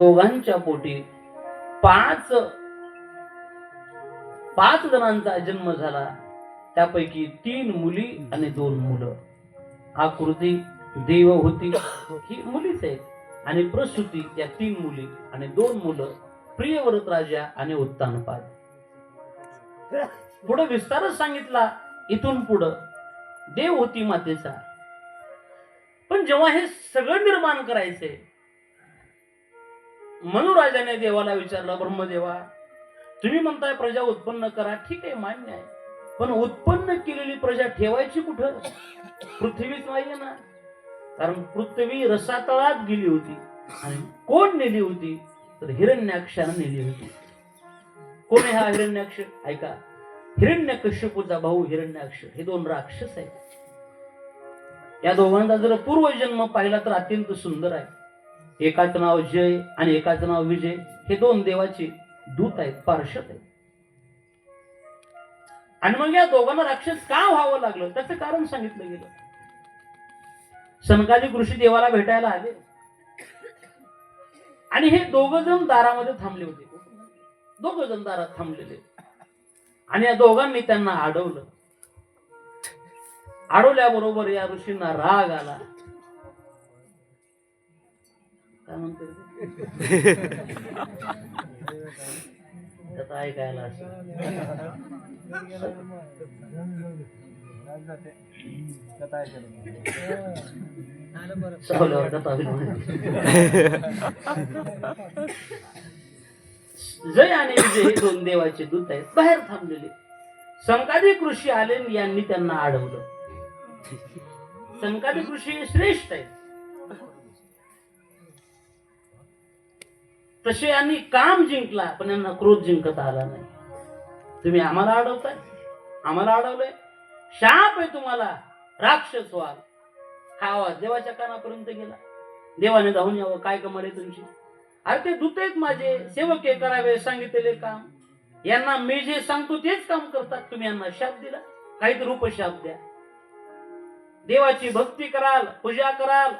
दोघांच्या पोटी पाच पाच जणांचा जन्म झाला. त्यापैकी 3 मुली आणि 2 मुलं. आकृती देवहूती ही मुलीच आहे आणि प्रसूती या 3 मुली आणि 2 मुलं, प्रियव्रत राजा आणि उत्तानपाद. पुढे विस्तारच सांगितला इथून पुढं देवहूती मातेचा. पण जेव्हा हे सगळं निर्माण करायचंय, मनुराजाने देवाला विचारलं, ब्रह्मदेवा तुम्ही म्हणताय प्रजा उत्पन्न करा, ठीक आहे, मान्य आहे, पण उत्पन्न केलेली प्रजा ठेवायची कुठं? पृथ्वीच नाहीये ना. कारण पृथ्वी रसातळात गेली होती आणि कोण नेली होती? तर हिरण्याक्षाने नेली होती. कोण आहे हा हिरण्याक्ष? ऐका, हिरण्यकश्यपूचा भाऊ हिरण्याक्ष हे 2 राक्षस आहेत. या दोघांचा जर पूर्वजन्म पाहिला तर अत्यंत सुंदर आहे. एकाचं नाव जय आणि एकाचं नाव विजय. हे 2 देवाचे दूत आहेत, पार्षद आहेत. आणि मग या दोघांना राक्षस का व्हावं लागलं त्याचं कारण सांगितलं गेलं. सनकादिक ऋषी देवाला भेटायला आले आणि हे 2 जण दारामध्ये थांबले होते. 2 जण दारात थांबलेले आणि या दोघांनी त्यांना अडवलं. अडवल्याबरोबर या ऋषींना राग आला. काय म्हणतो त्याचा ऐकायला असं जय आणि विजय हे 2 देवाचे दूत आहेत, बाहेर थांबलेले. सनकादिक ऋषी आले आणि यांनी त्यांना अडवलं. सनकादिक ऋषी श्रेष्ठ आहेत, तसे यांनी काम जिंकला पण यांना क्रोध जिंकता आला नाही. तुम्ही आम्हाला अडवताय, आम्हाला अडवलंय, शाप आहे तुम्हाला, राक्षस व्हाल. हा आवाज देवाच्या कानापर्यंत गेला. देवाने धावून यावं, काय कमाल आहे तुमची? अरे ते दूत आहेत माझे, सेवक हे करावे सांगितलेले काम, यांना मी जे सांगतो तेच काम करतात. तुम्ही यांना शाप दिला, काहीतरी उपशाप द्या. देवाची भक्ती कराल, पूजा कराल,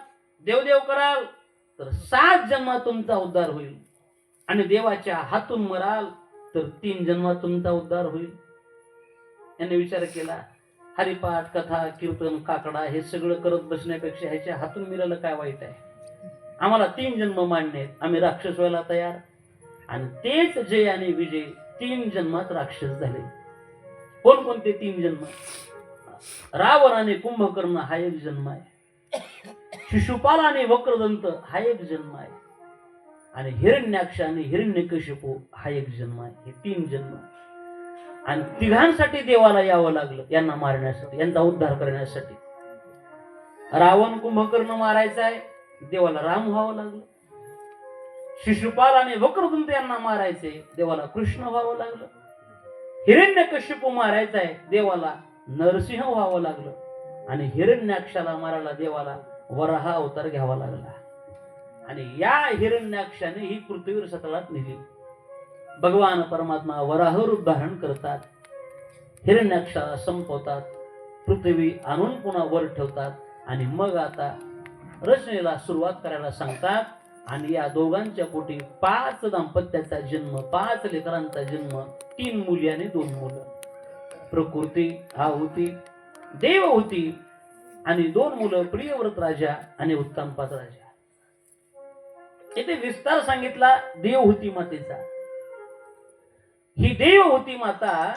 देवदेव कराल तर 7 जन्मात तुमचा उद्धार होईल आणि देवाच्या हातून मराल तर 3 जन्मात तुमचा उद्धार होईल. याने विचार केला, हरिपाठ, कथा, कीर्तन, काकडा हे सगळं करत बसण्यापेक्षा ह्याच्या हातून मिळालं काय वाईट आहे? आम्हाला 3 जन्म मान्य आहेत, आम्ही राक्षस व्हायला तयार. आणि तेच जय आणि विजय 3 जन्मात राक्षस झाले. कोणकोणते 3 जन्म? रावण आणि कुंभकर्ण हा एक जन्म आहे, शिशुपाल आणि वक्रदंत हा एक जन्म आहे, आणि हिरण्याक्ष आणि हिरण्यकशिपू हा एक जन्म आहे. हे 3 जन्म. आणि तिघांसाठी देवाला यावं लागलं, यांना मारण्यासाठी, यांचा उद्धार करण्यासाठी. रावण कुंभकर्ण मारायचा आहे, देवाला राम व्हावं लागलं. शिशुपाल आणि वक्रदंत यांना मारायचे, देवाला कृष्ण व्हावं लागलं. हिरण्यकशिपू मारायचा आहे, देवाला नरसिंह व्हावं लागलं. आणि हिरण्याक्षाला मारायला देवाला वराह अवतार घ्यावा लागला. आणि या हिरण्याक्षाने ही पृथ्वीवर सतळात नेली. भगवान परमात्मा वराह रूप धारण करतात, हिरण्याक्षाला संपवतात, पृथ्वी आणून पुन्हा वर ठेवतात आणि मग आता रचनेला सुरुवात करायला सांगतात. आणि या दोघांच्या पोटी 5 दाम्पत्याचा जन्म, 5 लेकरांचा जन्म, 3 मुली आणि 2 मुलं. प्रकृती, आहुती, देवहूती आणि 2 मुलं, प्रियव्रत राजा आणि उत्तानपाद राजा. येथे विस्तार सांगितला देवहूती मातेचा. ही देवहूती माता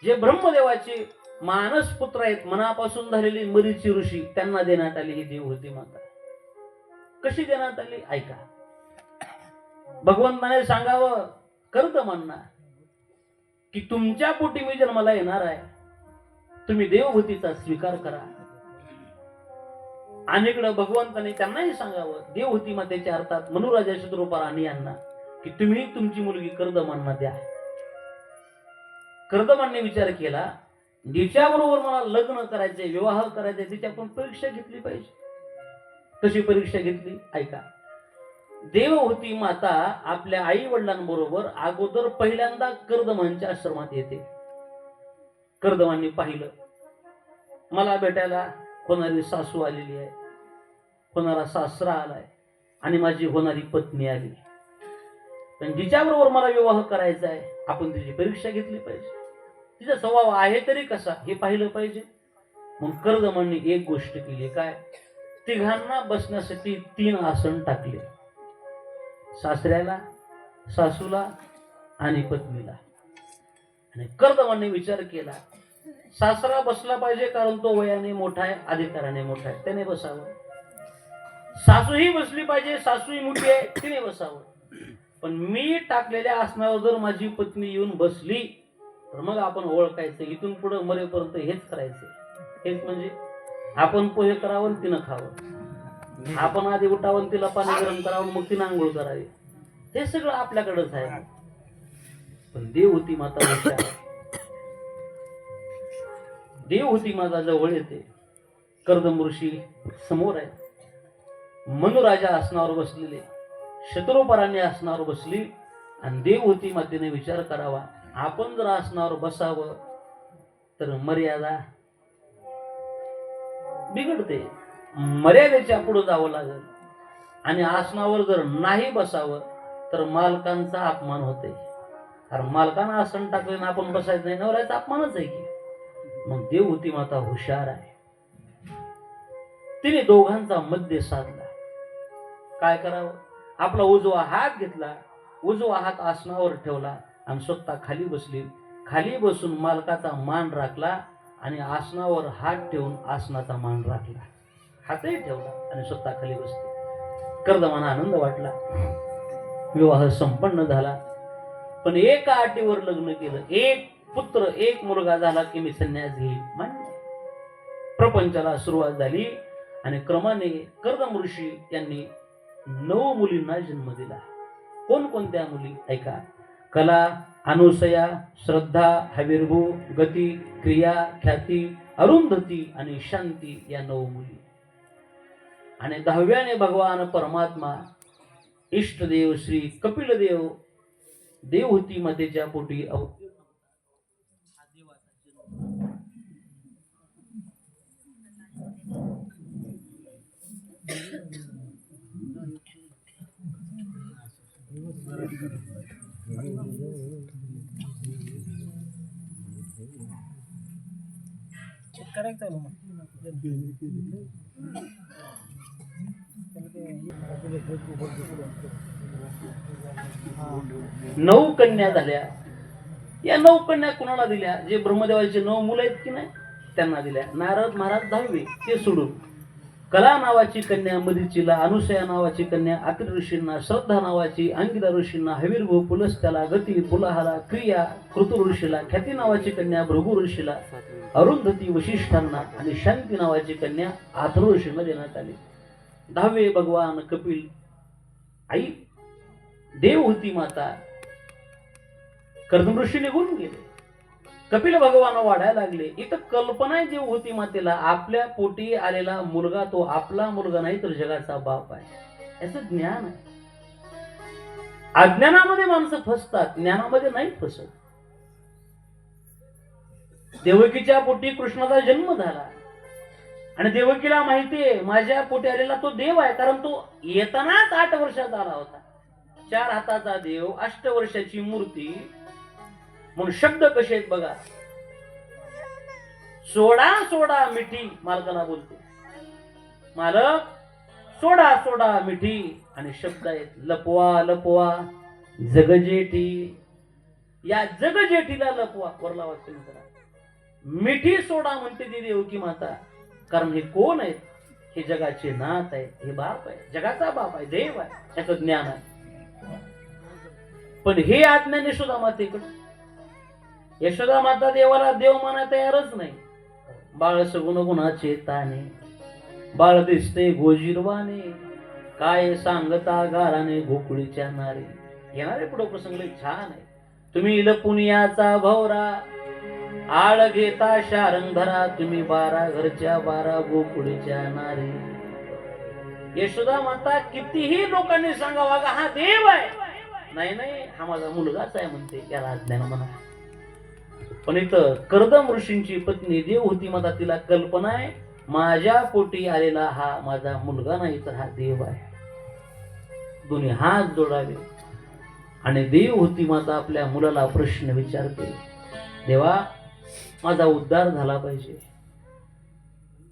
जे ब्रह्मदेवाचे मानस पुत्र आहेत, मनापासून झालेली मरीची ऋषी, त्यांना देण्यात आली ही देवहूती माता. कशी देण्यात आली? ऐका. भगवंताने सांगावं कर्दमांना की तुमच्या पोटी मी जन्माला येणार आहे, तुम्ही देवहूतीचा स्वीकार करा. आणि इकडं भगवंताने त्यांनाही सांगावं, देवहूती मातेच्या अर्थात मनुराजाच्या रूपात आणि यांना, की तुम्ही तुमची मुलगी कर्दमांना द्या. कर्दमांनी विचार केला, जिच्याबरोबर मला लग्न करायचे, विवाह करायचे, तिची आपण परीक्षा घेतली पाहिजे. कशी परीक्षा घेतली? ऐका. देवहूती माता आपल्या आई वडिलांबरोबर अगोदर पहिल्यांदा कर्दमांच्या आश्रमात येते. कर्दमांनी पाहिलं, मला भेटायला कोणारी सासू आलेली आहे, कोणाला सासरा आलाय, आणि माझी होणारी पत्नी आली, पण जिच्याबरोबर मला विवाह करायचा आहे आपण तिची परीक्षा घेतली पाहिजे, तिचा स्वभाव आहे तरी कसा हे पाहिलं पाहिजे. मग कर्दमांनी एक गोष्ट केली, काय, तिघांना बसण्यासाठी 3 आसन टाकले, सासऱ्याला, सासूला आणि पत्नीला. आणि कर्दमांनी विचार केला, सासरा बसला पाहिजे कारण तो वयाने मोठा आहे, अधिकाराने मोठा आहे, त्याने बसावं. सासूही बसली पाहिजे, सासूही मोठी आहे, तिने बसावं. पण मी टाकलेल्या आसनावर जर माझी पत्नी येऊन बसली तर मग आपण ओळखायचं, इथून पुढे मरेपर्यंत हेच करायचं. हेच म्हणजे आपण पोहे करावं तिनं खावं, आपण आधी उठावं तिला पाणी गरम करावं, मग तिनं आंघोळ करावी, हे सगळं आपल्याकडेच आहे. पण देवहूती माता हुशार, देवहूती माता जवळ येते. कर्दम ऋषी समोर आहे, मनुराजा आसनावर बसलेले, शत्रुपरांनी आसनावर बसली. आणि देवहूती मातेने विचार करावा, आपण जर आसनावर बसावं तर मर्यादा बिघडते, मर्यादेच्या पुढे जावं लागेल. आणि आसनावर जर नाही बसावं तर मालकांचा अपमान होते, कारण मालकांना आसन टाकलं आपण बसायचं नाही, नवऱ्याचा अपमानच आहे की. मग देवहूती माता हुशार आहे, तिने दोघांचा मध्य साधला. काय करावं, आपला उजवा हात घेतला, उजवा हात आसनावर ठेवला आणि स्वतः खाली बसली. खाली बसून मालकाचा मान राखला आणि आसनावर हात ठेवून आसनाचा मान राखला, हातही ठेवला आणि स्वतः खाली बसते. कर्दमांना आनंद वाटला, विवाह संपन्न झाला. पण एका अटीवर लग्न केलं, एक पुत्र एक मुलगा झाला की मी संन्यास घेईल, मान्य. प्रपंचाला सुरुवात झाली आणि क्रमाने कर्दम ऋषी यांनी 9 मुलींना जन्म दिला. कोणकोणत्या मुली ऐका, कला, अनुसया, श्रद्धा, हविर्भू, गती, क्रिया, ख्याती, अरुंधती आणि शांती या 9 मुली. आणि 10व्याने भगवान परमात्मा इष्टदेव श्री कपिलदेव देवहूती मातेच्या पोटी नऊ कन्या झाल्या. या 9 कन्या कुणाला दिल्या, जे ब्रह्मदेवाचे 9 मुलं आहेत की नाही त्यांना दिल्या. नारद महाराज 10वे, ते सोडून कला नावाची कन्या मरीचीला, अनुसया नावाची कन्या अत्रि ऋषींना, श्रद्धा नावाची अंगिरा ऋषींना, हविर्भू पुलस्त्याला, गती पुलाहाला, क्रिया कृतु ऋषीला, ख्याती नावाची कन्या भृगु ऋषीला, अरुंधती वशिष्ठांना आणि शांती नावाची कन्या अथर्व ऋषींना देण्यात आली. 10वे भगवान कपिल, आई देवहूती माता, कर्दम ऋषी निघून गेले. कपिल भगवान वाढायला लागले. इथं कल्पना आहे देवहूती मातेला, आपल्या पोटी आलेला मुलगा तो आपला मुलगा नाही तर जगाचा बाप आहे, याचं ज्ञान आहे. अज्ञानामध्ये माणसं फसतात, ज्ञानामध्ये नाही फसत. देवकीच्या पोटी कृष्णाचा जन्म झाला आणि देवकीला माहितीये माझ्या पोटी आलेला तो देव आहे, कारण तो येतानाच 8 वर्षाचा आला होता. 4 हाताचा देव, 8 वर्षाची मूर्ती. म्हणून शब्द कसे आहेत बघा, सोडा सोडा मिठी, मालकाला बोलते मालक सोडा सोडा मिठी. आणि शब्द आहेत लपवा लपवा जगजेठी. या जगजेठीला लपवा, वरला वाचते मित्रा, मिठी सोडा म्हणते ती देवकी माता. कारण हे कोण आहेत, हे जगाचे नाथ आहे, हे बाप आहे, जगाचा बाप आहे, देव आहे, याचं ज्ञान आहे. पण हे अज्ञान यशोदा मातेकडे. यशोदा माता देवाला देव माना तयारच नाही. बाळ सगुण गुणाचे ताने, बाळ दिसते गोजीरवाने, काय सांगता गाराने गोकुळीच्या नारे. येणारे पुढे प्रसंग छान आहे. तुम्ही लपुनियाचा भवरा, आळ घेता शारंग धरा, तुम्ही 12 घरच्या 12 गोकुळीच्या नारे. यशोदा माता कितीही लोकांनी सांगावा हा देव आहे, नाही नाही हा माझा मुलगाच आहे म्हणते, याला अज्ञान म्हणा. पण इथं कर्दम ऋषींची पत्नी देवहूती माता, तिला कल्पना आहे माझ्या पोटी आलेला हा माझा मुलगा नाही तर हा देव आहे. दोन्ही हात जोडावे आणि देव होती माता आपल्या मुलाला प्रश्न विचारते, देवा माझा उद्धार झाला पाहिजे,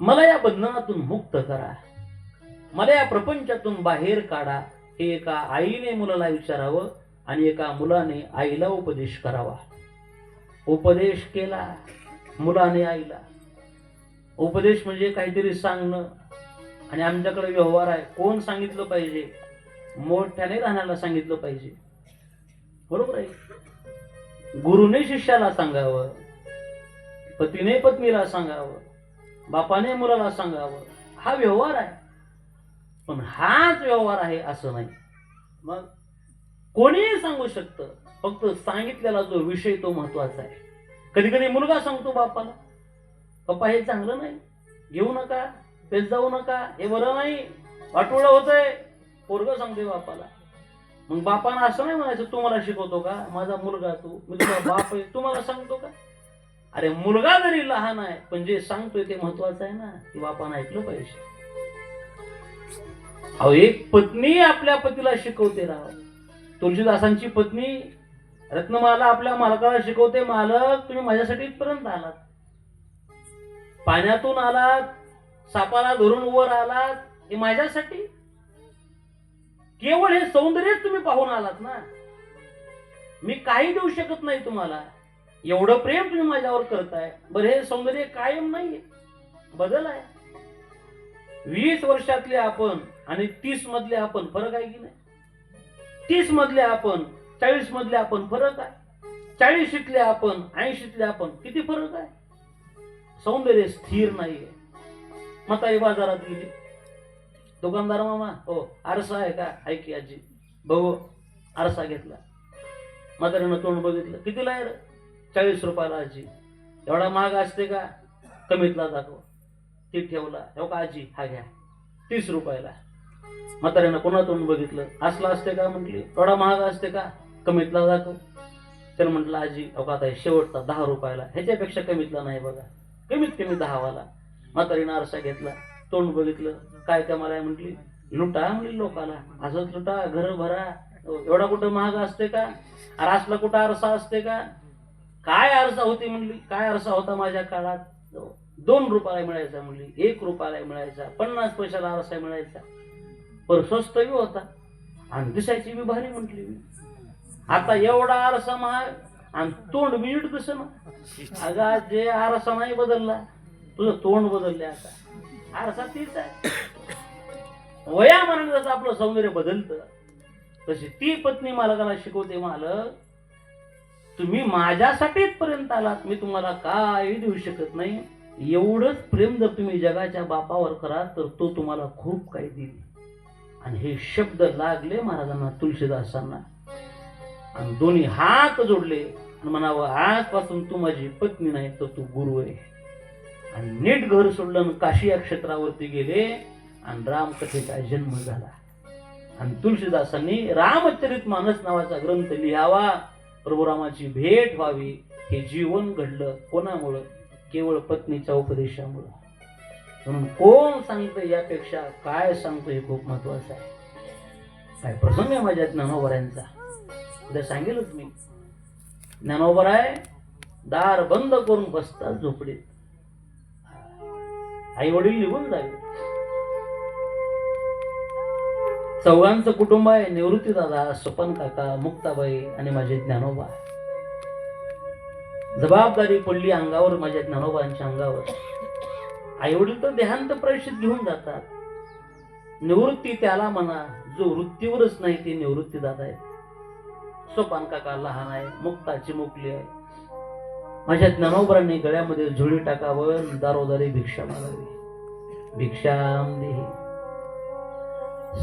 मला या बंधनातून मुक्त करा, मला या प्रपंचातून बाहेर काढा. हे एका आईने मुलाला विचारावं आणि एका मुलाने आईला उपदेश करावा. उपदेश केला मुलाने आईला. उपदेश म्हणजे काहीतरी सांगणं, आणि आमच्याकडे व्यवहार आहे, कोण सांगितलं पाहिजे, मोठ्याने राहण्याला सांगितलं पाहिजे, बरोबर आहे. गुरुने शिष्याला सांगावं, पतीने पत्नीला सांगावं, बापाने मुलाला सांगावं, हा व्यवहार आहे. पण हाच व्यवहार आहे असं नाही. मग कोणीही सांगू शकतं, फक्त सांगितलेला जो विषय तो महत्वाचा आहे. कधी कधी मुलगा सांगतो बापाला, पप्पा हे चांगलं नाही, घेऊ नका, पेत जाऊ नका, हे बरं नाही, वाटोळं होतंय. पोरग सांगते बापाला. मग बापानं असं नाही म्हणायचं, तू मला शिकवतो का, माझा मुलगा तू, मी तुझा बाप आहे, तू मला सांगतो का. अरे मुलगा जरी लहान आहे, पण जे सांगतोय ते महत्वाचं आहे ना, की बापानं ऐकलं पाहिजे. अहो एक पत्नी आपल्या पतीला शिकवते राव. तुळशीदासांची पत्नी रत्नमाला आपल्या मालकाला शिकवते, मालक तुम्ही माझ्यासाठी इथपर्यंत आलात, पाण्यातून आलात, सापाला धरून वर आलात, हे माझ्यासाठी. केवळ हे सौंदर्यच तुम्ही पाहून आलात ना, मी काही देऊ शकत नाही तुम्हाला. एवढं प्रेम तुम्ही माझ्यावर करताय, बरं हे सौंदर्य कायम नाहीये, बदल आहे. 20 वर्षातले आपण आणि 30 मधले आपण फरक आहे की नाही. 30 मधले आपण 40 मधले आपण फरक आहे. 40शीतले आपण 80तले आपण किती फरक आहे. सौंदर्य स्थिर नाहीये. म्हातारी बाजारात गेली, दुकानदार मामा हो आरसा आहे का, ऐकी आजी बघू. आरसा घेतला, म्हातारीनं तोंड बघितलं, कितीला आहे रे, 40 रुपयाला. आजी एवढा महाग असते का, कमीतला दाखव. ती ठेवला, हो का आजी हा घ्या 30 रुपयाला. म्हातारीनं पुन्हा तोंड बघितलं, असला असते का म्हटली, एवढा महाग असते का, कमीतला दाखव. त्यानं म्हटलं आजी हो का आता शेवटचा 10 रुपयाला, ह्याच्यापेक्षा कमीतला नाही बघा, कमीत कमी 10 वाला. म्हातारीनं आरसा घेतला, तोंड बघितलं, काय कमाल आहे म्हटली, लुटा म्हणली लोकाला, असंच लुटा, घर भरा, एवढा कुठं महाग असते का, अरे असला कुठं आरसा असते का. काय आरसा होती म्हणली, काय आरसा होता माझ्या काळात, 2 रुपयाला मिळायचा म्हणली, 1 रुपयाला मिळायचा, 50 पैशाला आरसा मिळायचा, पर स्वस्त बी होता आणि दिसायची बी भारी म्हटली. आता एवढा आरसा महाग आणि तोंड बी नीट दिस ना. अगं जे आरसा नाही बदलला, तुझं तोंड बदलले. आता आरसा तीच आहे. वयामानाने जसं आपलं सौंदर्य बदलतं तशी ती पत्नी मालकाला शिकवते, मालक तुम्ही माझ्यासाठीच पर्यंत आलात, मी तुम्हाला काही देऊ शकत नाही. एवढंच प्रेम जर तुम्ही जगाच्या बापावर कराल तर तो तुम्हाला खूप काही देईल. आणि हे शब्द लागले महाराजांना, तुळशीदासांना, आणि दोन्ही हात जोडले आणि म्हणावं आजपासून तू माझी पत्नी नाही तर तू गुरु आहे. आणि नीट घर सोडलं, काशी या क्षेत्रावरती गेले आणि रामकथेचा जन्म झाला. आणि तुळशीदासांनी रामचरित मानस नावाचा ग्रंथ लिहावा, प्रभू रामाची भेट व्हावी. हे जीवन घडलं कोणामुळं, केवळ पत्नीच्या उपदेशामुळं. म्हणून कोण सांगतं यापेक्षा काय सांगतो हे खूप महत्वाचं आहे. काय प्रसंग आहे माझ्या ज्ञानोबरायांचा, उद्या सांगेलच मी. ज्ञानोबराय दार बंद करून बसतात झोपडीत, आई वडील निघून जावे. चौघांचं कुटुंब आहे, निवृत्ती दादा, स्वपन काका, मुक्ताबाई आणि माझे ज्ञानोबा. जबाबदारी पडली अंगावर, माझ्या ज्ञानोबांच्या अंगावर. आई वडील तर देहांत प्रायश्चित घेऊन जातात. निवृत्ती त्याला म्हणा जो वृत्तीवरच नाही, ते निवृत्ती दादा आहे. स्वपन काका लहान आहे, मुक्ताची मुकली आहे. माझ्या ज्ञानोबरांनी गळ्यामध्ये झोळी टाकावं, दारोदारी भिक्षा मागावी. भिक्षाम देही.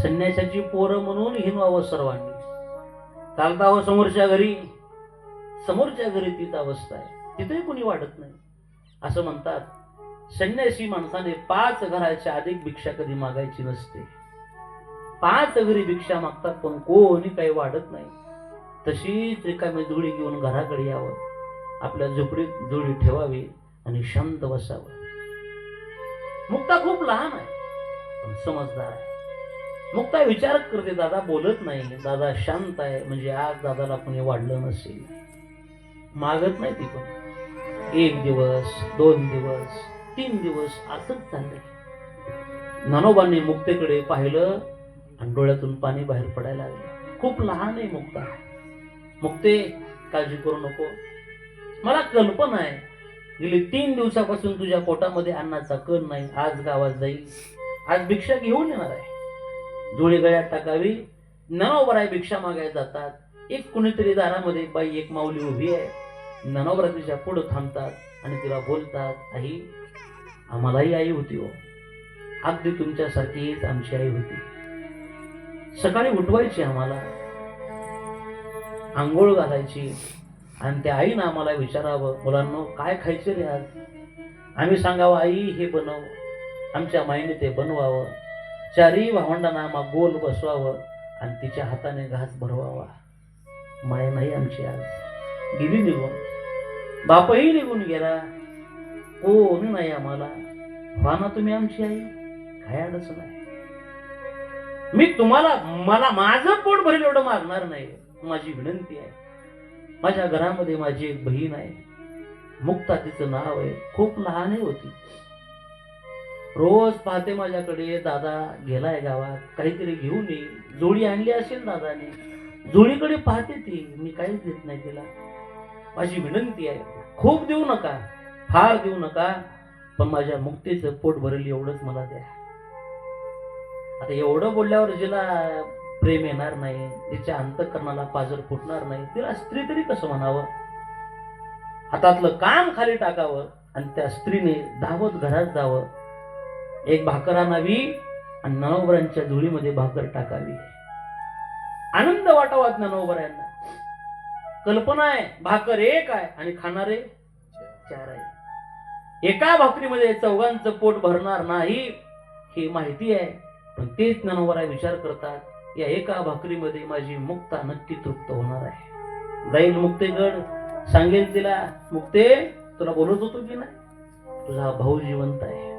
संन्यासाची पोरं म्हणून हिनवावं सर्वांनी. चालता हो समोरच्या घरी, समोरच्या घरी तीच अवस्था आहे, तिथेही कोणी वाटत नाही. असं म्हणतात संन्यासी माणसाने 5 घराच्या अधिक भिक्षा कधी मागायची नसते. 5 घरी भिक्षा मागतात पण कोणी काही वाढत नाही. तशीच रिकामी जोडी घेऊन घराकडे यावं, आपल्या झोपडीत जोडी ठेवावी आणि शांत बसावं. मुक्ता खूप लहान आहे पण समजदार आहे. मुक्ता विचार करते, दादा बोलत नाही, दादा शांत आहे, म्हणजे आज दादाला कोणी वाढलं नसेल. मागत नाही ती पण. 1 दिवस, 2 दिवस, 3 दिवस असंच चाललंय. ननोबांनी मुक्तेकडे पाहिलं आणि डोळ्यातून पाणी बाहेर पडायला लागलं. खूप लहान आहे मुक्ता. मुक्ते, काळजी करू नको, मला कल्पना आहे गेली 3 दिवसापासून तुझ्या पोटामध्ये अन्नाचा कण नाही. आज गावात जाईल, आज भिक्षा घेऊन येणार आहे, जोळी गळ्यात टाकावी. ननोबराय भिक्षा मागायला जातात. एक कुणीतरी दारामध्ये बाई, एक माऊली उभी आहे. ननोबरा तिच्या पुढे थांबतात आणि तिला बोलतात, आई, आम्हालाही आई होती हो, अगदी तुमच्यासारखीच आमची आई होती. सकाळी उठवायची, आम्हाला आंघोळ घालायची आणि त्या आईनं आम्हाला विचारावं, मुलांनो काय खायचे रे आज? आम्ही सांगावं, आई हे बनव. आमच्या माईने ते बनवावं, 4ही भावंडांना मग गोल बसवावं आणि तिच्या हाताने घास भरवावा. माय नाही आमची आज, गेली निघून. बापही निघून गेला, कोणी नाही आम्हाला. व्हा ना तुम्ही आमची आई, काय अडचण आहे. मी तुम्हाला, मला माझं पोट भरेल एवढं मागणार नाही. माझी विनंती आहे, माझ्या घरामध्ये माझी एक बहीण आहे, मुक्ता तिचं नाव आहे, खूप लहान होती. रोज पाहते माझ्याकडे, दादा गेलाय गावात, काहीतरी घेऊन येईल. जोडी आणली असेल दादाने, जोडीकडे पाहते ती, मी काहीच देत नाही तिला. माझी विनंती आहे, खूप देऊ नका, फार देऊ नका, पण माझ्या मुक्तीचं पोट भरेल एवढंच मला द्या. आता एवढं बोलल्यावर जिला प्रेम येणार नाही, तिच्या अंतःकरणाला पाजर फुटणार नाही, तिला स्त्री तरी कसं म्हणावं. हातातलं काम खाली टाकावं आणि त्या स्त्रीने धावत घरात जावं. एक भाकर आणावी आणि ननोबरांच्या धुळीमध्ये भाकर टाकावी. आनंद वाटावा ननोबरांना. कल्पना आहे, भाकर एक आहे आणि खाणारे 4 आहे. एका भाकरीमध्ये चौघांचं पोट भरणार नाही ही माहिती आहे, पण तेच ननोबरा विचार करतात, या एका भाकरीमध्ये माझी मुक्ता नक्की तृप्त होणार आहे. जाईल मुक्तेगड, सांगेल तिला, मुक्ते तुला बोलत होतो की नाही, तुझा भाऊ जिवंत आहे,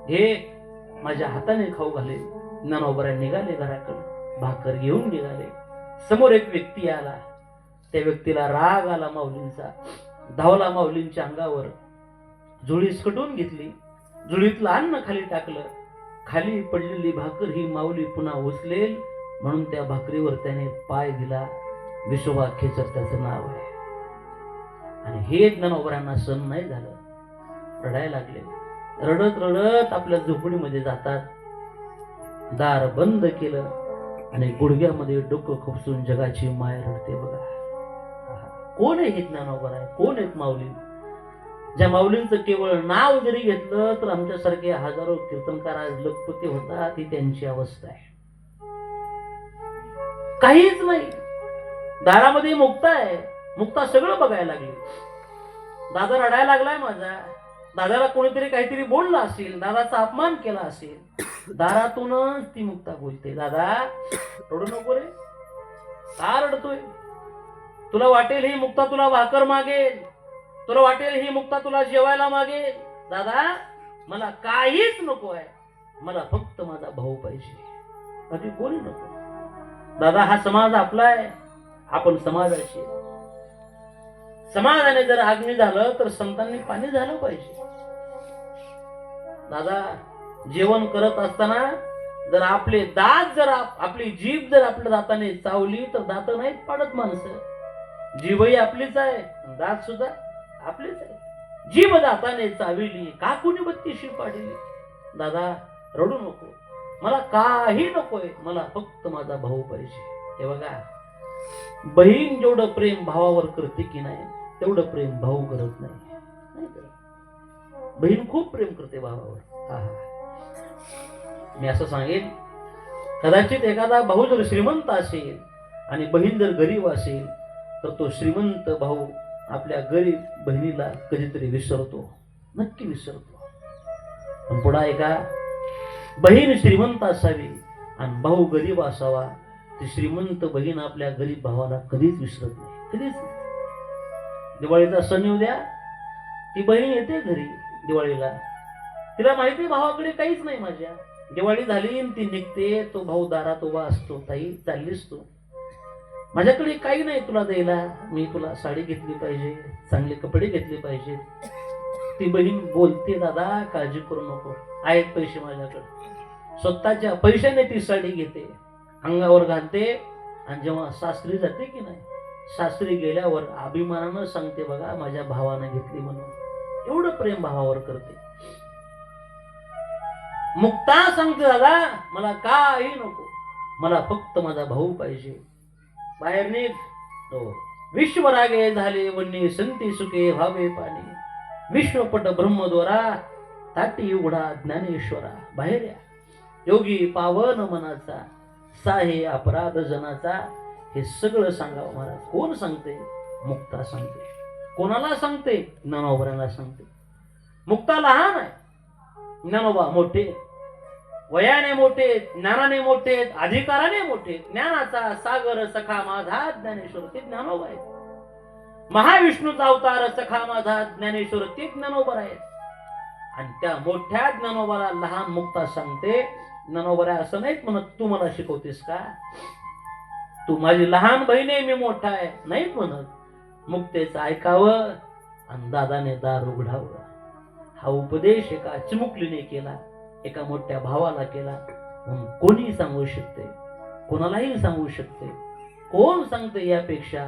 हे माझ्या हाताने खाऊ घालेल. ननोबरा निघाले घराकडे, भाकर घेऊन निघाले. समोर एक व्यक्ती आला. त्या व्यक्तीला राग आला माऊलींचा, धावला माऊलींच्या अंगावर, जुळी स्कटून घेतली, जुळीतलं अन्न खाली टाकलं. खाली पडलेली भाकर ही माऊली पुन्हा उचलेल म्हणून त्या भाकरीवर त्याने पाय दिला. विशोबा खेचर त्याचं नाव आहे. आणि हे ननोबरांना सहन नाही झालं, रडायला लागले. रडत रडत आपल्या झोपडीमध्ये जातात. दार बंद केलं आणि गुडघ्यामध्ये डोकं खुपसून जगाची माय रडते. बघा कोण आहे ननोबरा, कोण आहेत माऊली. ज्या माऊलींचं केवळ नाव जरी घेतलं तर आमच्यासारखे हजारो कीर्तनकार आज लखपती होतात, ही त्यांची अवस्था आहे. काहीच नाही. दारामध्ये मुक्ता आहे, मुक्ता सगळं बघायला लागली. दादा रडायला लागलाय माझा, दादाला कोणीतरी काहीतरी बोललं असेल, दादाचा अपमान केला असेल. दारातूनच ती मुक्ता बोलते, दादा रडू नको रे, का रडतोय? तुला वाटेल ही मुक्ता तुला भाकर मागेल, तुला वाटेल ही मुक्ता तुला जेवायला मागेल. दादा मला काहीच नको आहे, मला फक्त माझा भाऊ पाहिजे, बाकी कोणी नको. दादा हा समाज आपला आहे, आपण समाजाची. समाजाने जर अग्नी झालं तर संतांनी पाणी झालं पाहिजे. दादा जेवण करत असताना जर आपले दात जर आपली जीभ जर आपल्या दाताने चावली तर दात नाहीत पाडत माणसं. जीभही आपलीच आहे, दात सुद्धा आपलीच आहे. जीभ दाताने चाविली का कुणी बत्तीशी पाडली. दादा रडू नको, मला काही नकोय, मला फक्त माझा भाऊ पाहिजे. हे बघा, बहीण जेवढं प्रेम भावावर करते की नाही तेवढं प्रेम भाऊ करत नाही. बहीण खूप प्रेम करते भावावर. मी असं सांगेन, कदाचित एखादा भाऊ जर श्रीमंत असेल आणि बहीण जर गरीब असेल तर तो श्रीमंत भाऊ आपल्या गरीब बहिणीला कधीतरी विसरतो, नक्की विसरतो. पण पुन्हा एका बहीण श्रीमंत असावी आणि भाऊ गरीब असावा, ती श्रीमंत बहीण आपल्या गरीब भावाला कधीच विसरत नाही, कधीच. दिवाळीचा सण येऊ द्या, ती बहीण येते घरी दिवाळीला, तिला माहिती भावाकडे काहीच नाही माझ्या, दिवाळी झाली आणि ती निघते, तो भाऊ दारात उभा असतो, ताई चाललीस तू? माझ्याकडे काही नाही तुला द्यायला, मी तुला साडी घेतली पाहिजे, चांगले कपडे घेतले पाहिजे. ती बहीण बोलते, दादा काळजी करू नको, आहेत पैसे माझ्याकडे. स्वतःच्या पैशाने ती साडी घेते, अंगावर घालते, आणि जेव्हा सासरी जाते की नाही, सासरी गेल्यावर अभिमानानं सांगते, बघा माझ्या भावानं घेतली म्हणून. एवढं प्रेम भावावर करते. मुक्ता सांगते, दादा मला काही नको, मला फक्त माझा भाऊ पाहिजे. बाहेर निघ. विश्वरागे झाले वन्नी संती सुखे भावे पाणी, विश्वपट ब्रह्मद्वारा ताटी उघडा ज्ञानेश्वरा. बाहेर या. योगी पावन मनाचा, साहे अपराध जनाचा. हे सगळं सांगावं महाराज. कोण सांगते? मुक्ता सांगते. कोणाला सांगते? ज्ञानोबाला सांगते. मुक्ता लहान आहे, ज्ञानोबा मोठे, वयाने मोठे, ज्ञानाने मोठे, अधिकाराने मोठे. ज्ञानाचा सागर सखा माझा ज्ञानेश्वर, ते ज्ञानोबा आहेत. महाविष्णूचा अवतार सखा माझा ज्ञानेश्वर, ते ज्ञानोबा आहेत. आणि त्या मोठ्या ज्ञानोबाला लहान मुक्ता सांगते. ज्ञानोबा असं नाहीत म्हणत, तू मला शिकवतेस का, तू माझी लहान बहीण आहे, मी मोठा आहे, नाहीत म्हणत. मुक्तेचं ऐकावं आणि दादाने दार उघडावं. हा उपदेश एका चिमुकलीने केला, एका मोठ्या भावाला केला. म्हणून कोणी सांगू शकते, कोणालाही सांगू शकते. कोण सांगते यापेक्षा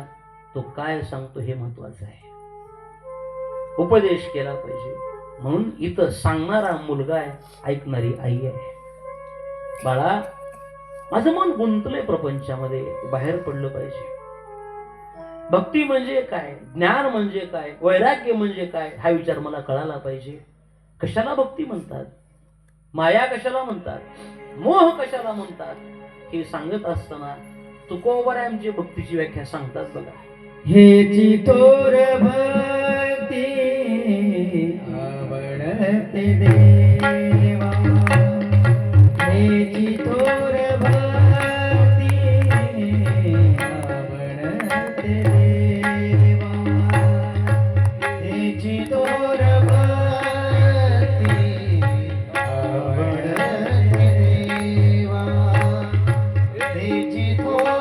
तो काय सांगतो हे महत्वाचं आहे. उपदेश केला पाहिजे. म्हणून इथं सांगणारा मुलगा आहे, ऐकणारी आई आहे. बाळा, माझं मन गुंतलंय प्रपंचामध्ये, बाहेर पडलं पाहिजे. भक्ती म्हणजे काय, ज्ञान म्हणजे काय, वैराग्य म्हणजे काय, हा विचार मला कळाला पाहिजे. कशाला भक्ती म्हणतात, माया कशाला म्हणतात, मोह कशाला म्हणतात, हे सांगत असताना तुकोबाराय आमची भक्तीची व्याख्या सांगतात बघा. हेची थोर भक्ती आवडते देवा, हेची थोर भक्ती आवडते देवा, हेची थोर भक्ती आवडते देवा, हेची थोर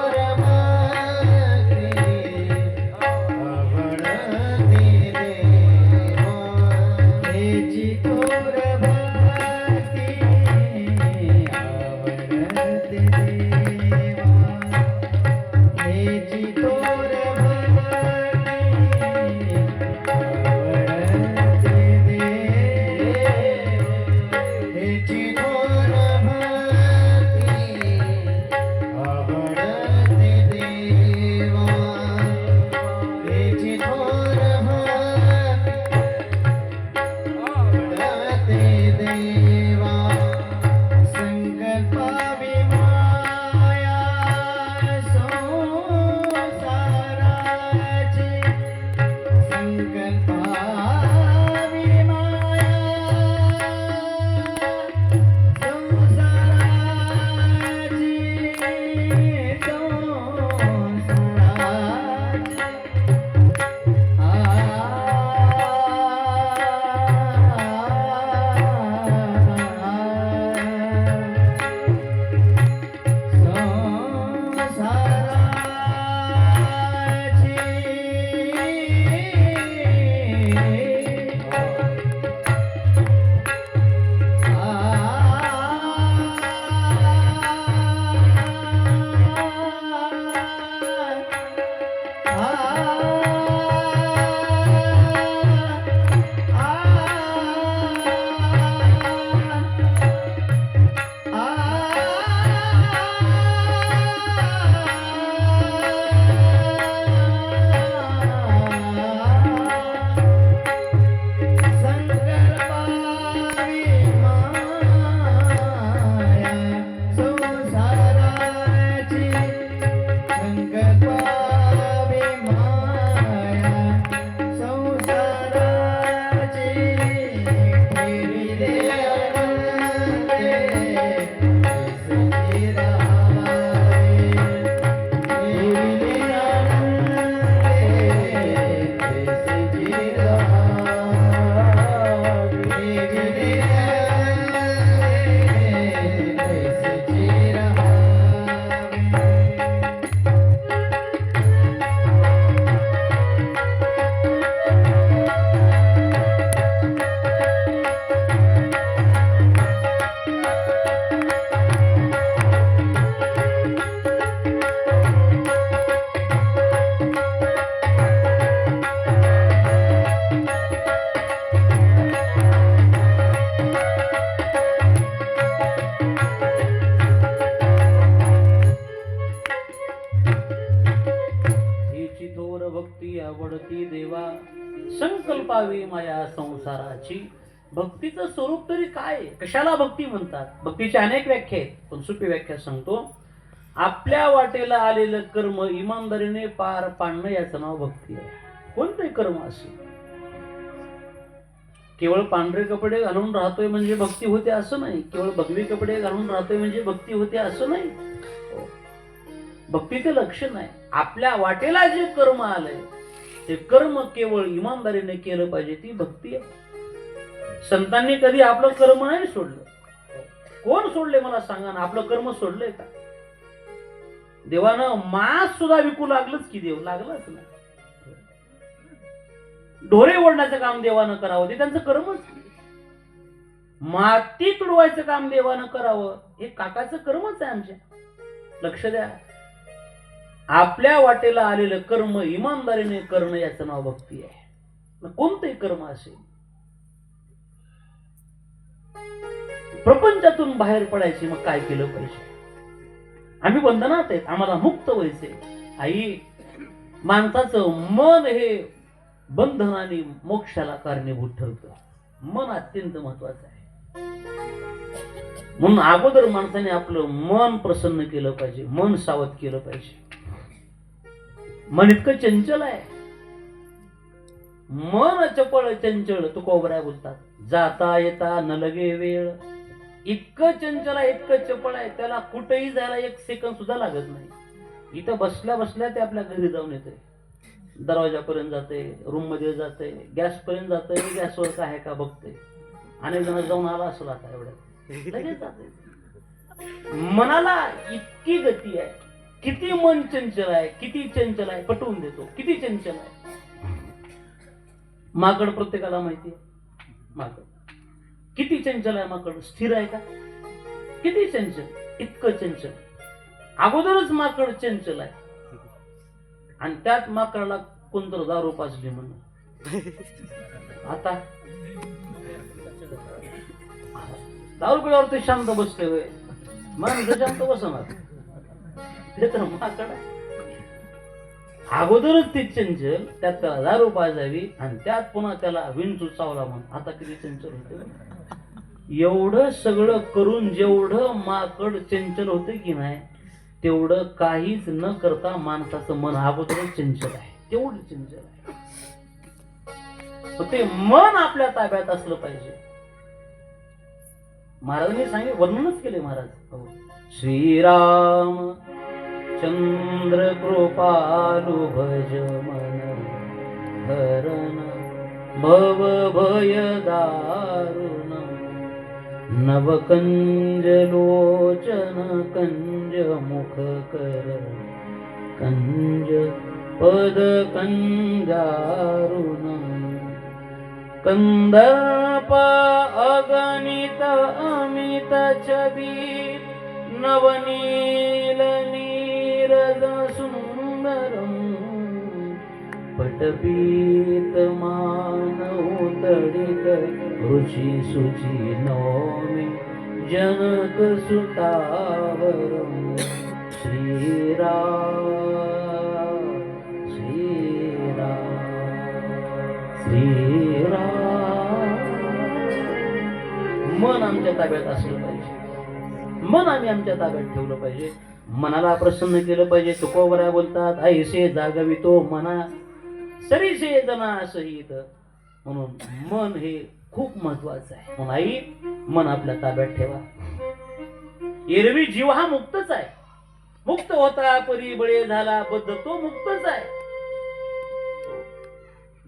संकल्प विमाया संसार कर भक्ती आवडती देवा, संकल्पावी माया संसाराची. भक्तीचं स्वरूप तरी काय आहे? कशाला भक्ती म्हणतात? भक्तीच्या अनेक व्याख्या आहेत, पण सोपी व्याख्या सांगतो. आपल्या वाटेला आलेलं कर्म इमानदारीने पार पाडणं याचं नाव भक्ती आहे. कोणतंही कर्म असेल. केवळ पांढरे कपडे घालून राहतोय म्हणजे भक्ती होते असं नाही. केवळ भगवी कपडे घालून राहतोय म्हणजे भक्ती होते असं नाही. भक्तीचे लक्षण आहे आपल्या वाटेला जे कर्म आलंय ते कर्म केवळ इमानदारीने केलं पाहिजे, ती भक्ती आहे. संतांनी कधी आपलं कर्म नाही सोडलं. कोण सोडले मला सांगा ना? आपलं कर्म सोडलंय का? देवानं मांस सुद्धा विकू लागलंच की? देव लागलाच नाही. ढोरे ओढण्याचं काम देवानं करावं, ते त्यांचं कर्मच. माती तुडवायचं काम देवानं करावं, हे काकाचं कर्मच आहे आमच्या. लक्ष द्या, आपल्या वाटेला आलेलं कर्म इमानदारीने करणं याचं नाव भक्ती आहे. कोणतंही कर्म असेल. प्रपंचातून बाहेर पडायची, मग काय केलं पाहिजे? आम्ही बंधनात आहेत, आम्हाला मुक्त व्हायचे. आई, माणसाचं मन हे बंधनाने मोक्षाला कारणीभूत ठरतं. मन अत्यंत महत्वाचं आहे. म्हणून अगोदर माणसाने आपलं मन प्रसन्न केलं पाहिजे, मन सावध केलं पाहिजे. मन इतकं चंचल आहे. मन चपळ चंचल, तुकोबराय बोलतात, जाता येता न लगे वेळ. इतकं चंचल आहे, इतकं चपळ आहे, त्याला कुठेही जायला एक सेकंद सुद्धा लागत नाही. इथं बसल्या बसल्या ते आपल्या घरी जाऊन येते, दरवाजापर्यंत जाते, रूम मध्ये जाते, गॅस पर्यंत जाते, गॅसवर काय आहे का बघते. अनेक जण जाऊन आला असला आता एवढ्या लगेच जाते. मनाला इतकी गती आहे. किती मन चंचल आहे, किती चंचल आहे पटवून देतो. किती चंचल आहे. माकड प्रत्येकाला माहिती आहे. माकड किती चंचल आहे. माकड स्थिर आहे का? किती चंचल, इतकं चंचल. अगोदरच माकड चंचल आहे आणि त्यात माकडाला कोणतं दारू पाजली म्हणून आता दारू पिल्यावर ते शांत बसते. माणसं शांत बसणार, ते तर माकड आहे. अगोदरच ते चंचल, त्यात त्याला दारू पाजावी आणि त्यात पुन्हा त्याला विंचू चावला म्हणून आता किती चंचल होते. एवढं सगळं करून जेवढं माकड चंचल होते की नाही, तेवढं काहीच न करता माणसाचं मन अगोदरच चंचल आहे. तेवढं चंचल आहे. ते मन आपल्या ताब्यात असलं पाहिजे. महाराजांनी सांगितलं, वर्णनच केले महाराज. श्रीराम चंद्र कृपालु भज मन हरण भव भय दारुण नवकंज लोचन कंज मुख कर कंज पद कंजारुण कंदर्प अगणित अमित छबी नवनील नीरज सुंदरम पटपीत मानव तडिक रुचि सुचि नौमि जनक सुतावरम श्रीराम श्रीराम श्रीराम. मन आमच्या ताब्यात असलं पाहिजे. मन आम्ही आमच्या ताब्यात ठेवलं पाहिजे. मनाला प्रसन्न केलं पाहिजे. तुकोबराय बोलतात, ऐसे जागवितो मना सरीसे जना सहित. म्हणून मन हे खूप महत्वाचं आहे. म्हणून आई, मन आपल्या ताब्यात ठेवा. एरवी जीव हा मुक्तच आहे. मुक्त होता परी बळे झाला बद्ध, तो मुक्तच आहे.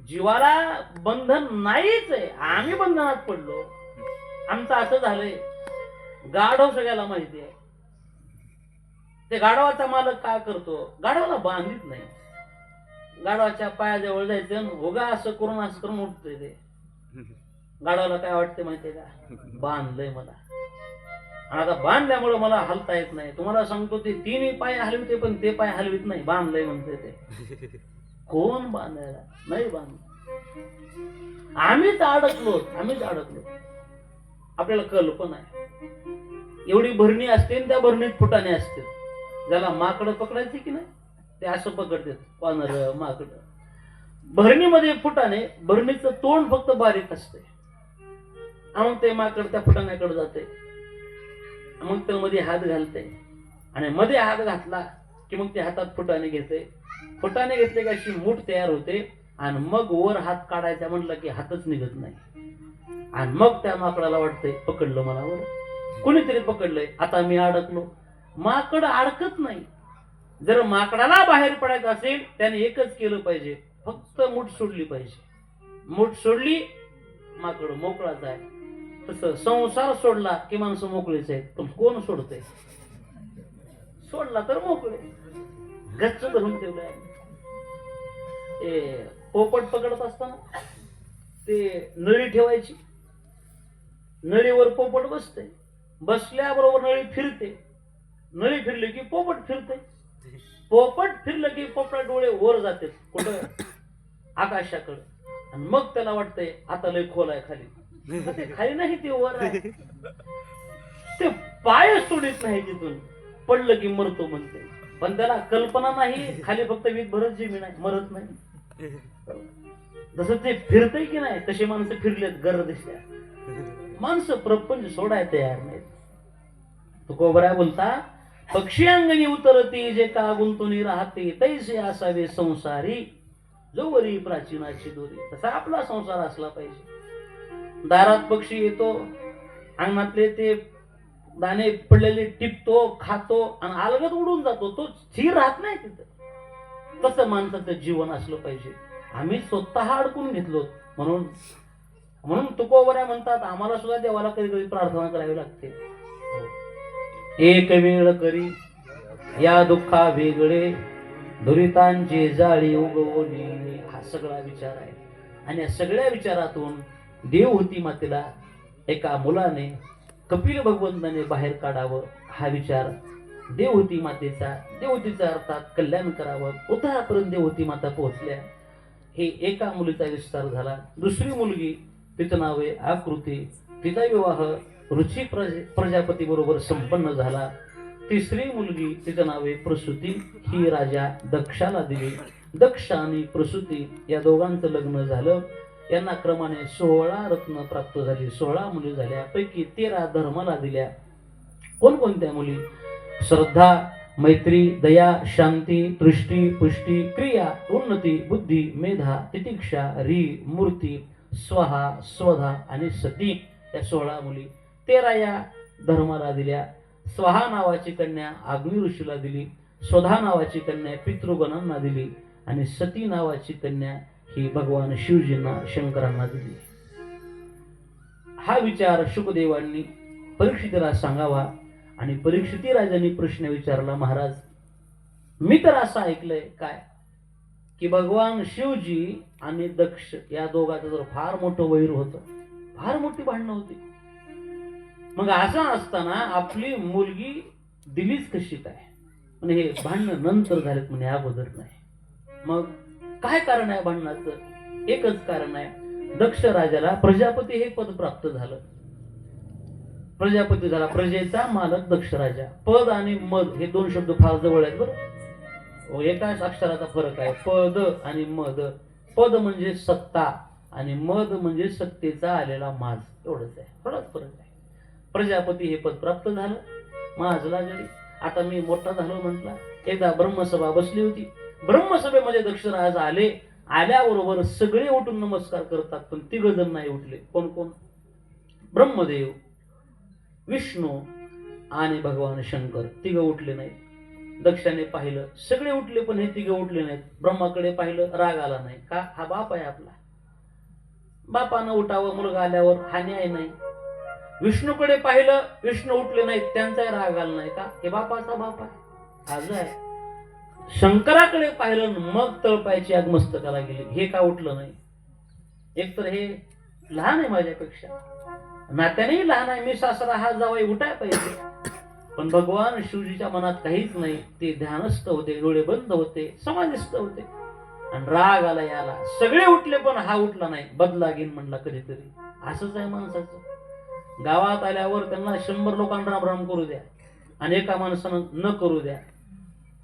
जीवाला बंधन नाहीच आहे. आम्ही बंधनात पडलो. आमचं असं झालंय. गाढव सगळ्याला माहिती आहे. ते गाढवाचा मालक काय करतो, गाढवाला बांधित नाही. गाढवाच्या पायाजवळ जायचं, उगा असं करून उठतोय. ते गाढवाला काय वाटते माहितीये का, बांधलंय मला आणि आता बांधल्यामुळे मला हलता येत नाही. तुम्हाला सांगतो, ते तिन्ही पाय हलविते पण ते पाय हलवित नाही. बांधलंय म्हणते ते. कोण बांधायला नाही बांध. आम्हीच अडकलो. आपल्याला कल्पना आहे. एवढी भरणी असते, त्या भरणीत फुटाणे असते. ज्याला माकडं पकडायची की नाही, ते असं पकडतात वानर माकड. भरणीमध्ये फुटाणे, भरणीचं तोंड फक्त बारीक असते. मग ते माकड त्या फुटाण्याकडे जाते, मग ते मध्ये हात घालते आणि मध्ये हात घातला की मग ते हातात फुटाणे घेते. फुटाणे घेतले की अशी मूठ तयार होते आणि मग वर हात काढायचा म्हटलं की हातच निघत नाही. आणि मग त्या माकडाला वाटतंय पकडलं मला, वर कुणीतरी पकडलंय, आता मी अडकलो. माकड अडकत नाही. जर माकडाला बाहेर पडायचं असेल त्याने एकच केलं पाहिजे, फक्त मूठ सोडली पाहिजे. मूठ सोडली माकड मोकळाच आहे. तसं संसार सोडला की माणसं मोकळीच आहेत, पण कोण सोडतंय? सोडला तर मोकळे, गच्च धरून ठेवलंय. ते पोपट पकडत असताना ते नळी ठेवायची, नळीवर पोपट बसते, बसल्याबरोबर नळी फिरते, नळी फिरली की पोपट फिरते, पोपट फिरलं की पोपटा डोळे वर जातात कुठं? आकाशाकडे. आणि मग त्याला वाटतंय आता लय खोल आहे खाली. ते खाली नाही, ते वर आहे. ते पाय सोडित नाही, तिथून पडलं की मरतो म्हणते. पण त्याला कल्पना नाही खाली फक्त वीज भरत जमीन आहे, मरत नाही. जसं ते फिरतय की नाही तशी माणसं फिरलेत, गर दिसल्या. माणसं प्रपंच सोडाय तयार नाहीत. तुकोबराय बोलता, पक्षी अंगणी उतरती जे का गुंतुनी राहते, तैसे असावे संसारी जोवरी प्राचीनाची दोरी. तसा आपला संसार असला पाहिजे. दारात पक्षी येतो, अंगणातले ते दाणे पडलेले टिपतो, खातो आणि अलगद उडून जातो, तो स्थिर राहत नाही तिथं. तसं माणसाचं जीवन असलं पाहिजे. आम्ही स्वतः अडकून घेतलो. म्हणून म्हणून तुकोबऱ्या म्हणतात आम्हाला सुद्धा देवाला कधी कधी प्रार्थना करावी लागते. एक वेळ करी या दुःखा वेगळे, दुरितांची जाळी उगवली. हा सगळा विचार आहे. आणि या सगळ्या विचारातून देवहूती मातेला एका मुलाने, कपिल भगवंताने बाहेर काढावं, हा विचार देवहूती मातेचा, देवहूतीचा अर्थात कल्याण करावं, उद्धारापर्यंत देवहूती माता पोहोचल्या. हे एका मुलीचा विस्तार झाला. दुसरी मुलगी, तिचं नाव आहे आकृती, तिचा विवाह रुची प्रजापती बरोबर संपन्न झाला. तिसरी मुलगी, तिचं नाव आहे प्रसूती, ही राजा दक्षाला दिली. दक्ष आणि प्रसूती या दोघांचं लग्न झालं. यांना क्रमाने 16 रत्न प्राप्त झाली, 16 मुली झाल्या. पैकी 13 धर्माला दिल्या. कोणकोणत्या मुली? श्रद्धा, मैत्री, दया, शांती, दृष्टी, पुष्टी, क्रिया, उन्नती, बुद्धी, मेधा, तितिक्षा, री, मूर्ती, स्वहा, स्वधा आणि सती या 16 मुली. 13 या धर्माला दिल्या. स्वहा नावाची कन्या अग्नी ऋषीला दिली, स्वधा नावाची कन्या पितृगणांना दिली आणि सती नावाची कन्या ही भगवान शिवजींना, शंकरांना दिली. हा विचार शुकदेवांनी परीक्षितीला सांगावा. आणि परीक्षिती राजांनी प्रश्न विचारला, महाराज मी तर असं ऐकलंय काय की भगवान शिवजी आणि दक्ष या दोघांचं जर फार मोठं वैर होतं, फार मोठी भांडणं होती. मग असं असताना आपली मुलगी दिलीच कशी काय? पण हे भांडणं नंतर झालेत म्हणे, अगोदर नाही. मग काय कारण आहे भांडणाचं? एकच कारण आहे, दक्ष राजाला प्रजापती हे पद प्राप्त झालं. प्रजापती झाला, प्रजेचा मालक दक्ष राजा. पद आणि मद हे दोन शब्द फार जवळ आहेत बरं, एकाच अक्षराचा फरक आहे. पद आणि मद. पद म्हणजे सत्ता आणि मद म्हणजे सत्तेचा आलेला माज, एवढंच आहे, थोडाच फरक आहे. प्रजापती हे पद प्राप्त झालं. माजला जरी आता मी मोठा झालो म्हटला. एकदा ब्रह्मसभा बसली होती. ब्रह्मसभेमध्ये दक्ष राजा आले. आल्याबरोबर सगळे उठून नमस्कार करतात, पण 3 जण नाही उठले. कोण कोण? ब्रह्मदेव, विष्णू आणि भगवान शंकर. 3 उठले नाहीत. दक्षाने पाहिलं, सगळे उठले पण हे 3 उठले नाहीत. ब्रह्माकडे पाहिलं, राग आला नाही. का? हा बाप आहे आपला, बापानं उठावं मुलगा आल्यावर, हा न्याय नाही. विष्णूकडे पाहिलं, विष्णू उठले नाहीत, त्यांचाही राग आला नाही. का? हे बापाचा बाप आहे, आज आहे. शंकराकडे पाहिलं, मग तळपायची आग मस्तकाला गेली, हे का उठलं नाही? एकतर हे लहान आहे माझ्यापेक्षा, नात्यानेही लहान आहे, मी सासरा हा जावई, उठाय पाहिजे. पण भगवान शिवजीच्या मनात काहीच नाही. ते ध्यानस्थ होते, डोळे बंद होते, समाधिस्थ होते. आणि राग आला याला. सगळे उठले पण हा उठला नाही. बदला घेईन म्हणला कधीतरी. असंच आहे माणसाचं. गावात आल्यावर त्यांना 100 लोकांना राम राम करू द्या आणि एका माणसानं न करू द्या.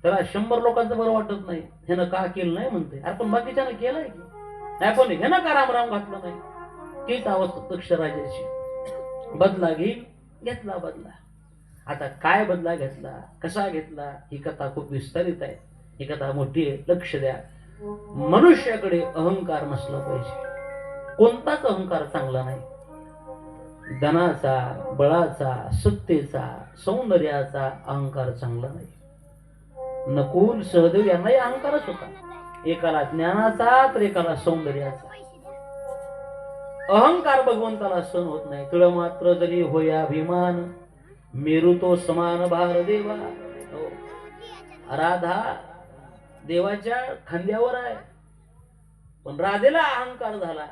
त्याला 100 लोकांचं बरं वाटत नाही, ह्यानं का केलं नाही म्हणते. अरे पण बाकीच्यानं केलंय की नाही, पण ह्यानं का राम घातलं नाही. तीच अवस्था दक्ष राजाची. बदला घेतला बदला. आता काय बदला घेतला, कसा घेतला, ही कथा खूप विस्तारित आहे, ही कथा मोठी आहे. लक्ष द्या. मनुष्याकडे अहंकार नसला पाहिजे. कोणताच अहंकार चांगला नाही. धनाचा, बळाचा, सत्तेचा, सौंदर्याचा अहंकार चांगला नाही. नकुल सहदेव यांनाही अहंकारच होता. एकाला ज्ञानाचा तर एकाला सौंदर्याचा. अहंकार भगवंताला सहन होत नाही. तुळ मात्र जरी होया अभिमान, मेरू तो समान भार देवा. हो. राधा देवाच्या खांद्यावर आहे, पण राधेला अहंकार झाला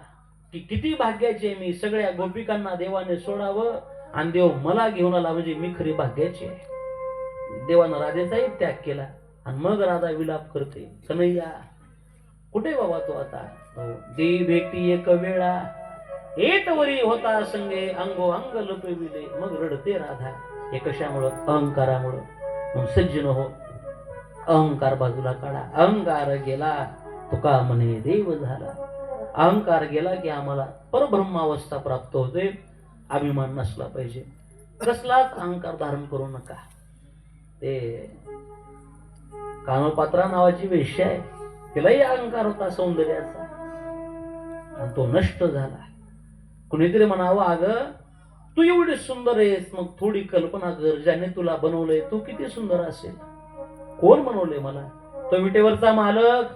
की किती भाग्याचे मी, सगळ्या गोपिकांना देवाने सोडावं आणि देव मला घेऊन आला, म्हणजे मी खरी भाग्याची आहे. देवानं राधेचाही त्याग केला आणि मग राधा विलाप करते, कन्हैया कुठे बाबा तो आता. हो. दे भेटी एक वेळा, एकवरी होता संगे, अंगो अंग लपविले. मग रडते राधा. हे कशामुळं? अहंकारामुळं. मग सज्जन हो, अहंकार बाजूला काढा. अहंकार गेला तुका म्हणे देव झाला. अहंकार गेला की आम्हाला परब्रह्मावस्था प्राप्त होते. अभिमान नसला पाहिजे. कसलाच अहंकार धारण करू नका. ते कानोपात्रा नावाची वेश्या आहे, तिलाही अहंकार होता सौंदर्याचा, आणि तो नष्ट झाला. कुणीतरी म्हणावं, अगं तू एवढी सुंदर आहेस, मग थोडी कल्पना कर, ज्याने तुला बनवलंय तू किती सुंदर असेल. कोण बनवलंय मला? तो विटेवरचा मालक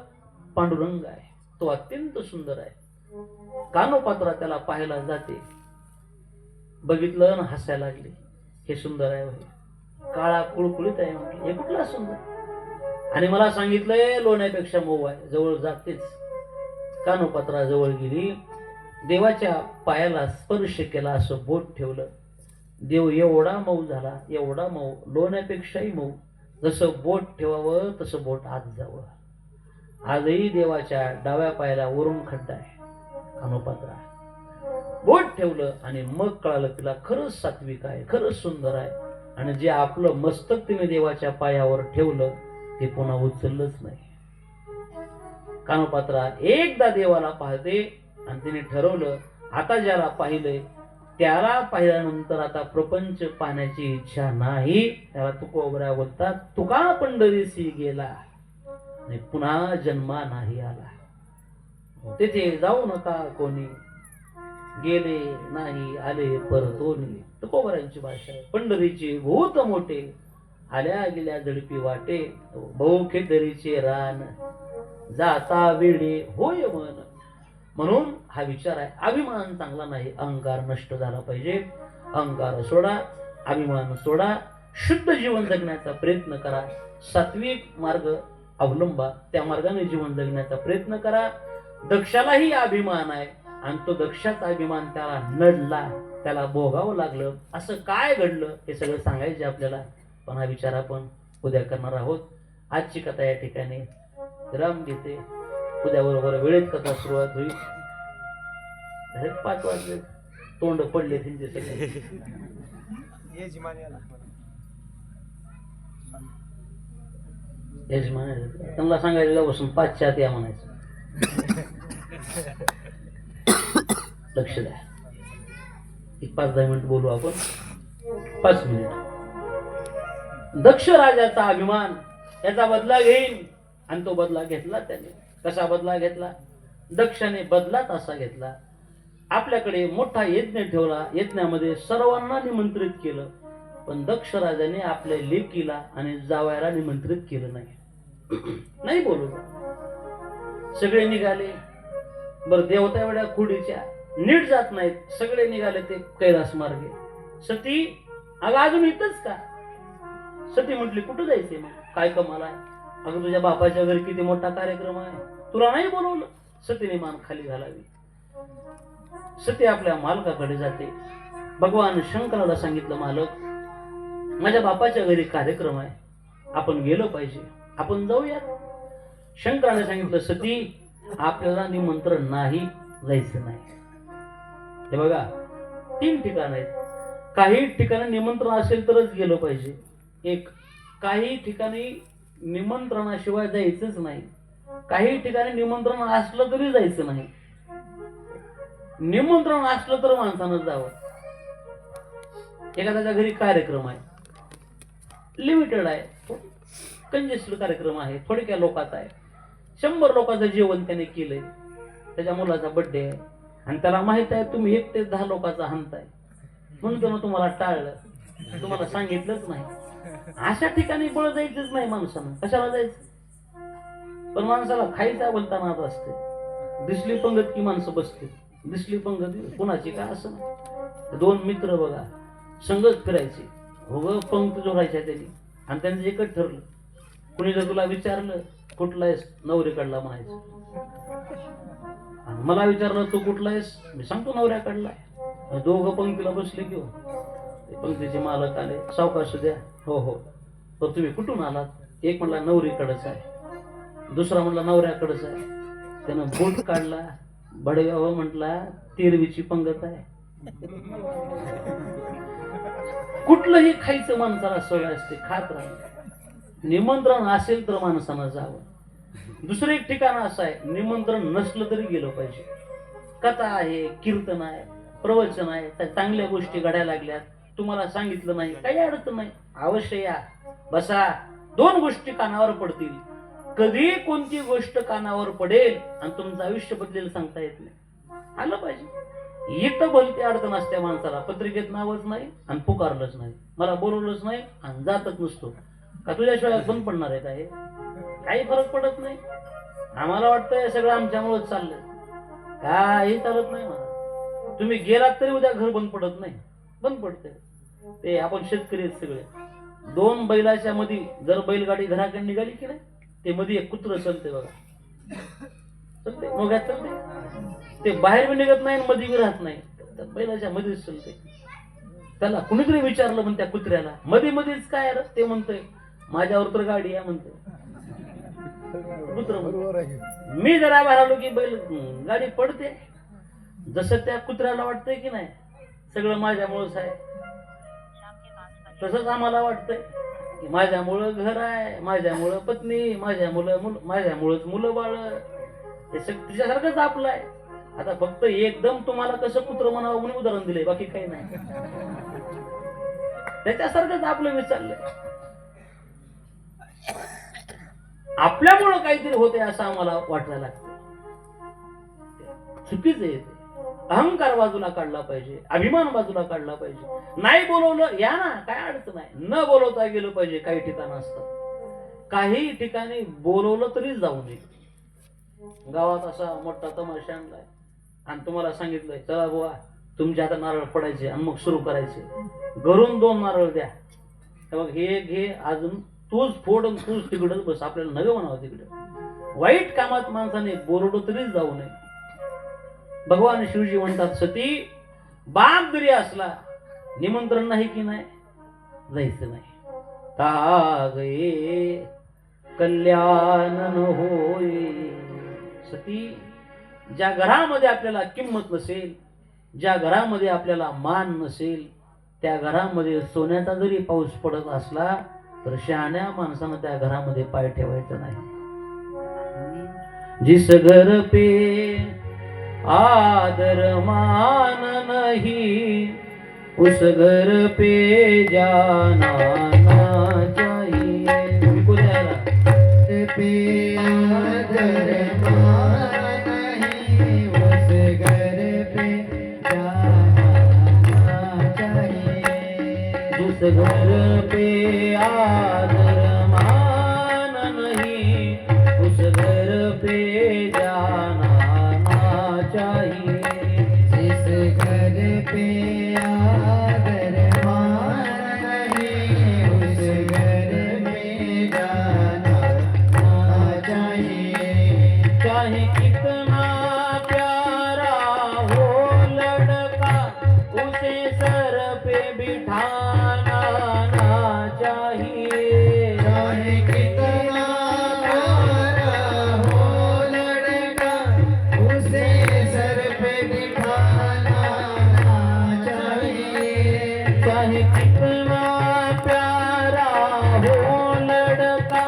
पांडुरंग आहे. तो अत्यंत सुंदर आहे. कानोपात्रा त्याला पाहायला जाते. बघितलं ना हसायला लागली. हे सुंदर आहे होय, काळा कुळकुळीत आहे. म्हटलं हे कुठला सुंदर? आणि मला सांगितलंय लोण्यापेक्षा मऊ आहे. जवळ जातेच. कानोपात्रा जवळ गेली, देवाच्या पायाला स्पर्श केला, असं बोट ठेवलं. देव एवढा मऊ झाला, एवढा मऊ, लोण्यापेक्षाही मऊ. जसं बोट ठेवावं तसं बोट आत जावं. आजही देवाच्या डाव्या पायाला वरून खड्डा आहे. कानोपात्रा बोट ठेवलं आणि मग कळालं तिला खरंच सात्विक आहे, खरंच सुंदर आहे. आणि जे आपलं मस्तक तिने देवाच्या पायावर ठेवलं ते पुन्हा उचललंच नाही. कानोपात्रा एकदा देवाला पाहते आणि तिने ठरवलं, आता ज्याला पाहिलंय त्याला पाहिल्यानंतर आता प्रपंच पाहण्याची इच्छा नाही. त्याला तुकोबरा बोलतात. तुका पंढरीसी गेला आणि पुन्हा जन्मा नाही आला. तेथे जाऊ नका कोणी, गेले नाही आले परतोनी. तुकोबरांची भाषा आहे. पंढरीचे भूत मोठे, आल्या गेल्या झडपी वाटे. बहुखेदरीचे रान, जाता वेळे होय मन. म्हणून हा विचार आहे. अभिमान चांगला नाही. अहंकार नष्ट झाला पाहिजे. अहंकार सोडा, अभिमान सोडा. शुद्ध जीवन जगण्याचा प्रयत्न करा. सात्विक मार्ग अवलंबा. त्या मार्गाने जीवन जगण्याचा प्रयत्न करा. दक्षालाही अभिमान आहे आणि तो दक्षाचा अभिमान त्याला नडला, त्याला भोगावं लागलं. असं काय घडलं हे सगळं सांगायचे आपल्याला, पण हा विचार आपण उद्या करणार आहोत. आजची कथा या ठिकाणी विराम घेते. उद्या बरोबर वेळेत कथा सुरुवात होईल. 5 वाजले, तोंड पडले त्यांचे सगळे. यजमान त्यांना सांगायला बसून 5च्या आत या म्हणायचं. लक्ष द्या. एक 5-10 मिनिट बोलू आपण. 5 मिनिट. दक्ष राजाचा अभिमान, याचा बदला घेईन. आणि तो बदला घेतला त्याने. कसा बदला घेतला? दक्षाने बदलात असा घेतला, आपल्याकडे मोठा यज्ञ ठेवला. यज्ञामध्ये सर्वांना निमंत्रित केलं, पण दक्ष राजाने आपल्या लेकीला आणि जावयाला निमंत्रित केलं नाही. नाही बोलू. सगळे निघाले. बरं, देवता एवढ्या खुडीच्या नीट जात नाहीत. सगळे निघाले ते कैलास मार्गे. सती, अगं अजून इथंच का? सती म्हटली, कुठं जायचंय मग? काय कमाल आहे? अगं तुझ्या बापाच्या घरी किती मोठा कार्यक्रम आहे, तुला नाही बोलवलं? सतीने मान खाली घालावी. सती आपल्या मालकाकडे जाते. भगवान शंकराला सांगितलं, मालक माझ्या बापाच्या घरी कार्यक्रम आहे, आपण गेलो पाहिजे, आपण जाऊयात. शंकराने सांगितलं, सती आपल्याला निमंत्रण नाही, जायचं नाही. हे बघा, 3 ठिकाण आहेत. काही ठिकाणी निमंत्रण असेल तरच गेलो पाहिजे. एक, काही ठिकाणी निमंत्रणाशिवाय जायचंच नाही. काही ठिकाणी निमंत्रण असलं तरी जायचं नाही. निमंत्रण असलं तर माणसानं जावं. एखाद्याच्या घरी कार्यक्रम आहे, लिमिटेड आहे, कंजेस्टेड कार्यक्रम आहे, थोडक्या लोकांचा आहे, 100 लोकांचं जेवण त्याने केलंय, त्याच्या मुलाचा बर्थडे आहे आणि त्याला माहित आहे तुम्ही 1 ते 10 लोकांचा हाणताय, म्हणून त्यानं तुम्हाला टाळलं, तुम्हाला सांगितलंच नाही. अशा ठिकाणी बळ जायचंच नाही माणसानं. कशाला जायचं? पण माणसाला खायचा बोलताना असते. दिसली पंगत की माणसं बसते, दिसली पंगत कुणाची काय असं नाही. 2 मित्र बघा संगत फिरायचे, हो पंक्ती जोडायच्या त्यांनी, आणि त्यांचं एकच ठरलं, कुणी जर तुला विचारलं कुठला आहेस, नवरीकडला म्हणायचं. आणि मला विचारलं तू कुठला आहेस, मी सांगतो नवऱ्याकडला. दोघं पंक्तीला बसले घेऊन, पंक्तीचे मालक आले, सावकाश द्या. हो हो. तर तुम्ही कुठून आलात? एक म्हणला नवरीकडच आहे, दुसरा म्हणला नवऱ्याकडच आहे. त्यानं बोट काढला, बडगाव म्हटला 13वीची पंगत आहे. कुठलंही खायचं माणसाला सवय असते, खात राहायचं. निमंत्रण असेल तर माणसानं जावं. दुसरं एक ठिकाण असं आहे, निमंत्रण नसलं तरी गेलं पाहिजे. कथा आहे, कीर्तन आहे, प्रवचन आहे, त्या चांगल्या गोष्टी घडायला लागल्यात, तुम्हाला सांगितलं नाही, काही अडचण नाही, अवश्य या, बसा. 2 गोष्टी कानावर पडतील. कधी कोणती गोष्ट कानावर पडेल आणि तुमचं आयुष्य बदलेल सांगता येत नाही. आलं पाहिजे. इथं भलती अडचण असते माणसाला, पत्रिकेत नावच नाही आणि पुकारलंच नाही, मला बोलवलंच नाही आणि जातच नसतो. का तुझ्याशिवाय बंद पडणार आहे काय? काही फरक पडत नाही. आम्हाला वाटतंय सगळं आमच्यामुळेच चाललंय, काही चालत नाही मला. तुम्ही गेलात तरी उद्या घर बंद पडत नाही, बंद पडते. ते आपण शेतकरी आहेत सगळे. 2 बैलाच्या मध्ये जर बैलगाडी घराकडे निघाली की नाही, ते मध्ये एक कुत्र चलते बघा, चलते मोग्यात चलते, ते बाहेर बी निघत नाही आणि मध्ये बी राहत नाही, बैलाच्या मध्येच चलते. त्याला कुणीतरी विचारलं म्हण त्या कुत्र्याला, मध्ये मध्येच काय रे? ते म्हणतोय माझ्यावर तर गाडी आहे म्हणतोय. कुत्र मी जरा बाहेर आलो की बैल गाडी पडते. जसं त्या कुत्र्याला वाटतंय की नाही सगळं माझ्यामुळेच आहे, तसंच आम्हाला वाटतंय की माझ्यामुळं घर आहे, माझ्यामुळं पत्नी, माझ्यामुळंच मुलं बाळ, हे सगळं तिच्यासारखंच आपलं आहे. आता फक्त एकदम तुम्हाला कसं कुत्र म्हणावं म्हणून उदाहरण दिलंय, बाकी काही नाही. त्याच्यासारखंच आपलं विचारलंय. आपल्यामुळं काहीतरी होते असं आम्हाला वाटायला लागतं. चुकीचं येते. अहंकार बाजूला काढला पाहिजे, अभिमान बाजूला काढला पाहिजे. नाही बोलवलं या ना, काय अडचण नाही. न बोलवता गेलं पाहिजे. काही ठिकाण असतात, काही ठिकाणी बोलवलं तरी जाऊ नये. गावात असा मोठा तमाशा आणलाय आणि तुम्हाला सांगितलंय चला बुवा तुमच्या हातात नारळ पडायचे आणि मग सुरू करायचे. घरून 2 नारळ द्या, बघ हे घे, अजून तूच फोड आणि तूच तिकडच बस. आपल्याला नवे म्हणावं तिकडे. वाईट कामात माणसाने बोलवलं तरी जाऊ नये. भगवान शिवजी म्हणतात सती बाप जरी असला निमंत्रण नाही की नाही जायचं नाही. ता गये कल्याण होय. सती ज्या घरामध्ये आपल्याला किंमत नसेल, ज्या घरामध्ये आपल्याला मान नसेल, त्या घरामध्ये सोन्याचा जरी पाऊस पडत असला तर शहाण्या माणसानं त्या घरामध्ये पाय ठेवायचा नाही. जिस घर पे आदर मान नहीं उस घर पे जाना ना चाहिए. पे आदर मान नहीं उस घर पे जाना चाहिए. जिस घर पे आदर मान नहीं उस घर पे जाना ना चाहिए. जिस घर पे आदर मान नहीं उस घर में जाना ना चाहिए. चाहे कितना प्यारा हो लड़का उसे सर पे बिठाना ना चाहिए. चाहे कितना प्यारा हो लड़का उसे सर पे बिठाना ना चाहिए. चाहे कितना प्यारा हो लड़का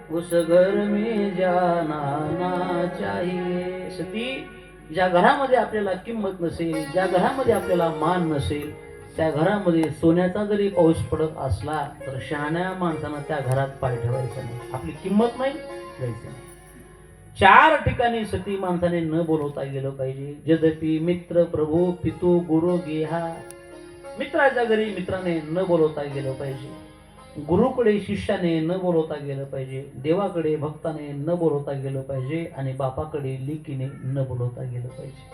उस घर में जाना ना चाहिए. सती, ज्या घरामध्ये आपल्याला किंमत नसेल, ज्या घरामध्ये आपल्याला मान नसेल, त्या घरामध्ये सोन्याचा जरी पाऊस पडत असला तर शहाण्या माणसानं त्या घरात पाय ठेवायचा नाही. आपली किंमत नाही, जायचं नाही. 4 ठिकाणी सती माणसाने न बोलवता गेलं पाहिजे. यद्यपि मित्र प्रभू पितू गुरु गेहा. मित्राच्या घरी मित्राने न बोलवता गेलं पाहिजे. गुरुकडे शिष्याने न बोलवता गेलं पाहिजे. देवाकडे भक्ताने न बोलवता गेलं पाहिजे. आणि बापाकडे लेकीने न बोलवता गेलं पाहिजे.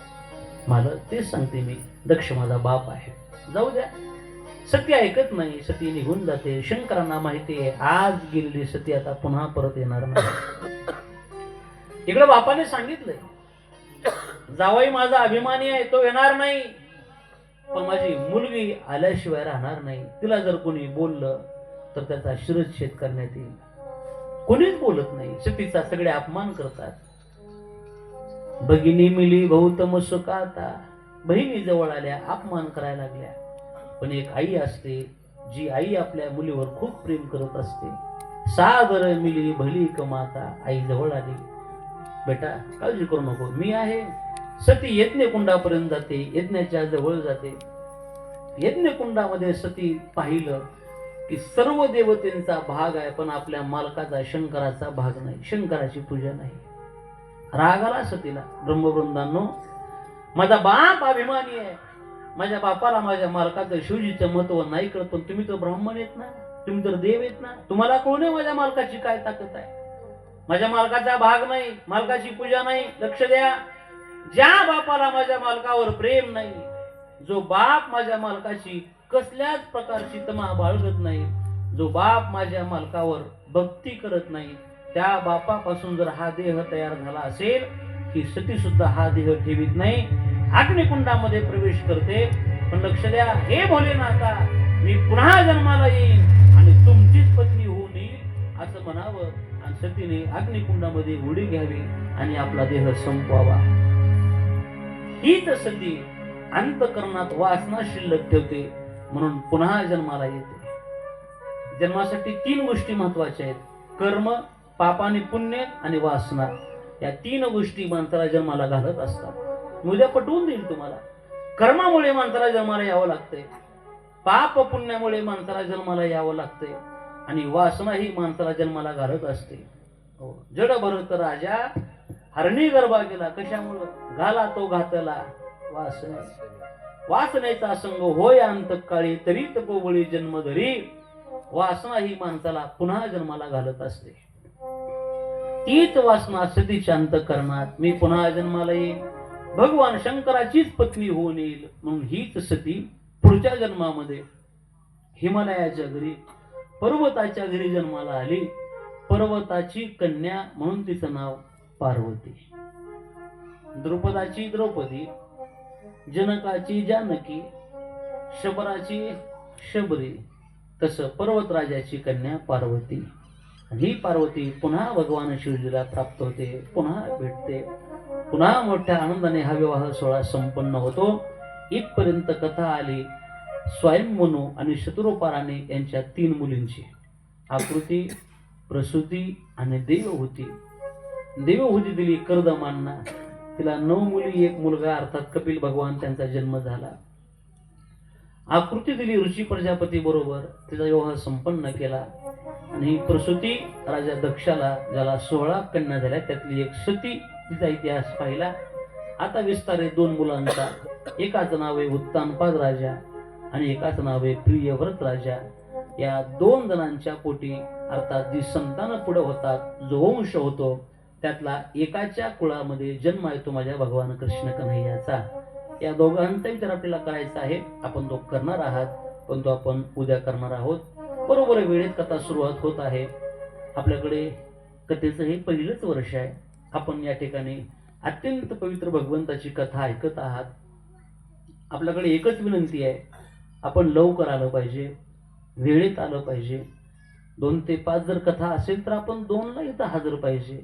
मला तेच सांगते मी, दक्ष माझा बाप आहे, जाऊ द्या. सती ऐकत नाही, सती निघून जाते. शंकरांना माहिती आहे आज गेलेली सती आता पुन्हा परत येणार नाही. इकडे बापाने सांगितलंय, जावई माझा अभिमानी आहे, तो येणार नाही, पण माझी मुलगी आल्याशिवाय राहणार नाही. तिला जर कोणी बोललं तर त्याचा शिरच्छेद करण्यात येईल. कोणीच बोलत नाही. सतीचा सगळे अपमान करतात. भगिनी मिली बहुतम सुखाता. बहिणी जवळ आल्या, अपमान करायला लागल्या. पण एक आई असते, जी आई आपल्या मुलीवर खूप प्रेम करत असते. सादर मिली भली कमाता. आई जवळ आली, बेटा काळजी करू नको, मी आहे. सती यज्ञ कुंडापर्यंत जाते, यज्ञाच्या जवळ जाते. यज्ञ कुंडामध्ये सती पाहिलं की सर्व देवतेंचा भाग आहे, पण आपल्या मालकाचा शंकराचा भाग नाही, शंकराची पूजा नाही. राग आला सतीला. ब्रह्मवृंदांनो, माझा बाप अभिमानी आहे, माझ्या बापाला माझ्या मालकाचं शिवजीचं महत्व नाही कळत, पण तुम्ही तर ब्राह्मण येत ना, तुम्ही तर देव येत ना, तुम्हाला कोण आहे माझ्या मालकाची काय ताकद आहे? माझ्या मालकाचा भाग नाही, मालकाची पूजा नाही. लक्ष द्या, ज्या बापाला माझ्या मालकावर प्रेम नाही, जो बाप माझ्या मालकाची कसल्याच प्रकारची तमा बाळगत नाही, जो बाप माझ्या मालकावर भक्ती करत नाही, त्या बापापासून जर हा देह तयार झाला असेल, ही सती सुद्धा हा देह ठेवीत नाही, अग्निकुंडामध्ये प्रवेश करते. पण लक्ष द्या, हे भोलेनाथा, मी पुन्हा जन्माला येईन आणि तुमचीच पत्नी होऊन येईल असं म्हणावं. आणि सतीने अग्निकुंडामध्ये उडी घ्यावी आणि आपला देह संपवावा. हीच सती अंतःकरणात वासना शिल्लक ठेवते, म्हणून पुन्हा जन्माला येते. जन्मासाठी 3 गोष्टी महत्वाच्या आहेत: कर्म, पाप आणि पुण्य आणि वासना. या 3 गोष्टी माणसाला जन्माला घालत असतात. उद्या पटवून देईल तुम्हाला. कर्मामुळे माणसाला जन्माला यावं लागतंय, पाप पुण्यामुळे माणसाला जन्माला यावं लागतंय, आणि वासना ही माणसाला जन्माला घालत असते. जड भरत राजा हरणी गर्भा गेला. कशामुळं? घाला तो घातला वासना. वासनेचा संग होय अंतकाळी, तरी तपोबळी जन्म धरी. वासना ही माणसाला पुन्हा जन्माला घालत असते. तीच वासना सतीच्या अंतःकरणात मी पुन्हा जन्माला येईल, भगवान शंकराचीच पत्नी होऊन येईल, म्हणून हीच सती पुढच्या जन्मामध्ये हिमालयाच्या घरी पर्वताच्या घरी जन्माला आली. पर्वताची कन्या म्हणून तिचं नाव पार्वती. द्रुपदाची द्रौपदी, जनकाची जानकी, शबराची शबरी, तसं पर्वतराजाची कन्या पार्वती. ही पार्वती पुन्हा भगवान शिवजीला प्राप्त होते, पुन्हा भेटते. पुन्हा मोठ्या आनंदाने हा विवाह सोहळा संपन्न होतो. इथपर्यंत कथा आली स्वयंमनु आणि शत्रुपाराने यांच्या 3 मुलींची. आकृती, प्रसूती आणि देवहूती. देवहूती दिली कर्दमांना. तिला 9 मुली 1 मुलगा, अर्थात कपिल भगवान त्यांचा जन्म झाला. आकृती दिली ऋषी प्रजापती बरोबर, तिचा विवाह संपन्न केला. आणि प्रसूती राजा दक्षाला, ज्याला 16 कन्या झाल्या, त्यातली एक सती, तिचा इतिहास पाहिला. आता विस्तार आहे 2 मुलांचा. एकाचं नाव आहे उत्तानपाद राजा आणि एकाचं नाव आहे प्रियव्रत राजा. या 2 जणांच्या पोटी, अर्थात जी संतान पुढे होतात, जो वंश होतो, त्यातला एकाच्या कुळामध्ये जन्म येतो माझ्या भगवान कृष्ण कन्हैयाचा. या दोघांचा विचार आपल्याला करायचा आहे. आपण तो करणार आहात, पण तो आपण उद्या करणार आहोत. बरोबर वेळेत कथा सुरुवात होत आहे. आपल्याकडे कथेचं हे पहिलंच वर्ष आहे. आपण या ठिकाणी अत्यंत पवित्र भगवंताची कथा ऐकत आहात. आपल्याकडे एकच विनंती आहे, आपण लवकर आलं पाहिजे, वेळेत आलं पाहिजे. 2 ते 5 जर कथा असेल तर आपण 2ला इथं हजर पाहिजे.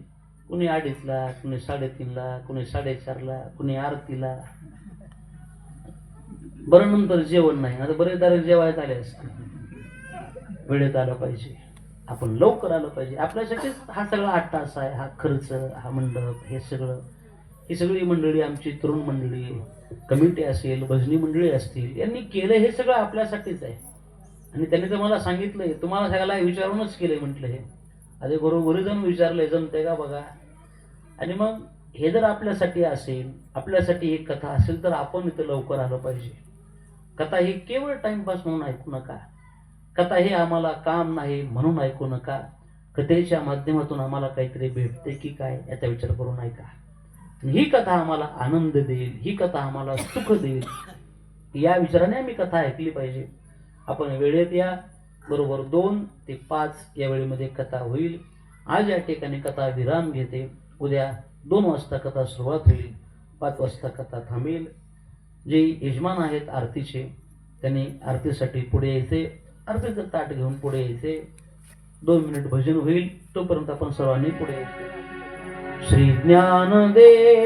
कुणी 2:30ला, कुणी 3:30ला, कुणी 4:30ला, कुणी आरतीला. बरं, नंतर जेवण नाही. आता बरेच दारे जेवायला आले असते. वेळेत आलं पाहिजे. आपण लवकर आलं पाहिजे. आपल्यासाठीच हा सगळा 8 तास आहे, हा खर्च, हा मंडप, हे सगळं, ही सगळी मंडळी, आमची तरुण मंडळी, कमिटी असेल, भजनी मंडळी असतील, यांनी केलं हे सगळं आपल्यासाठीच आहे. आणि त्यांनी तर मला सांगितलंय, तुम्हाला सगळ्याला विचारूनच केलंय म्हटलं. हे आधी बरोबर जाऊन विचारलंय, जमतंय का बघा. आणि मग हे जर आपल्यासाठी असेल, आपल्यासाठी एक कथा असेल, तर आपण इथं लवकर आलं पाहिजे. कथा ही केवळ टाइमपास म्हणून ऐकू नका. कथा हे आम्हाला काम नाही म्हणून ऐकू नका. कथेच्या माध्यमातून आम्हाला काहीतरी भेटते की काय याचा विचार करून ऐका. ही कथा आम्हाला आनंद देईल, ही कथा आम्हाला सुख देईल, या विचाराने आम्ही कथा ऐकली पाहिजे. आपण वेळेत या. बरोबर 2 ते 5 या वेळेमध्ये कथा होईल. आज या ठिकाणी कथा विराम घेते. उद्या 2 वाजता कथा सुरुवात होईल, 5 वाजता कथा थांबेल. जे यजमान आहेत आरतीचे, त्यांनी आरतीसाठी पुढे यायचे, आरतीचं ताट घेऊन पुढे यायचे. 2 मिनिट भजन होईल, तोपर्यंत आपण सर्वांनी पुढे यायचे. श्री ज्ञानदेव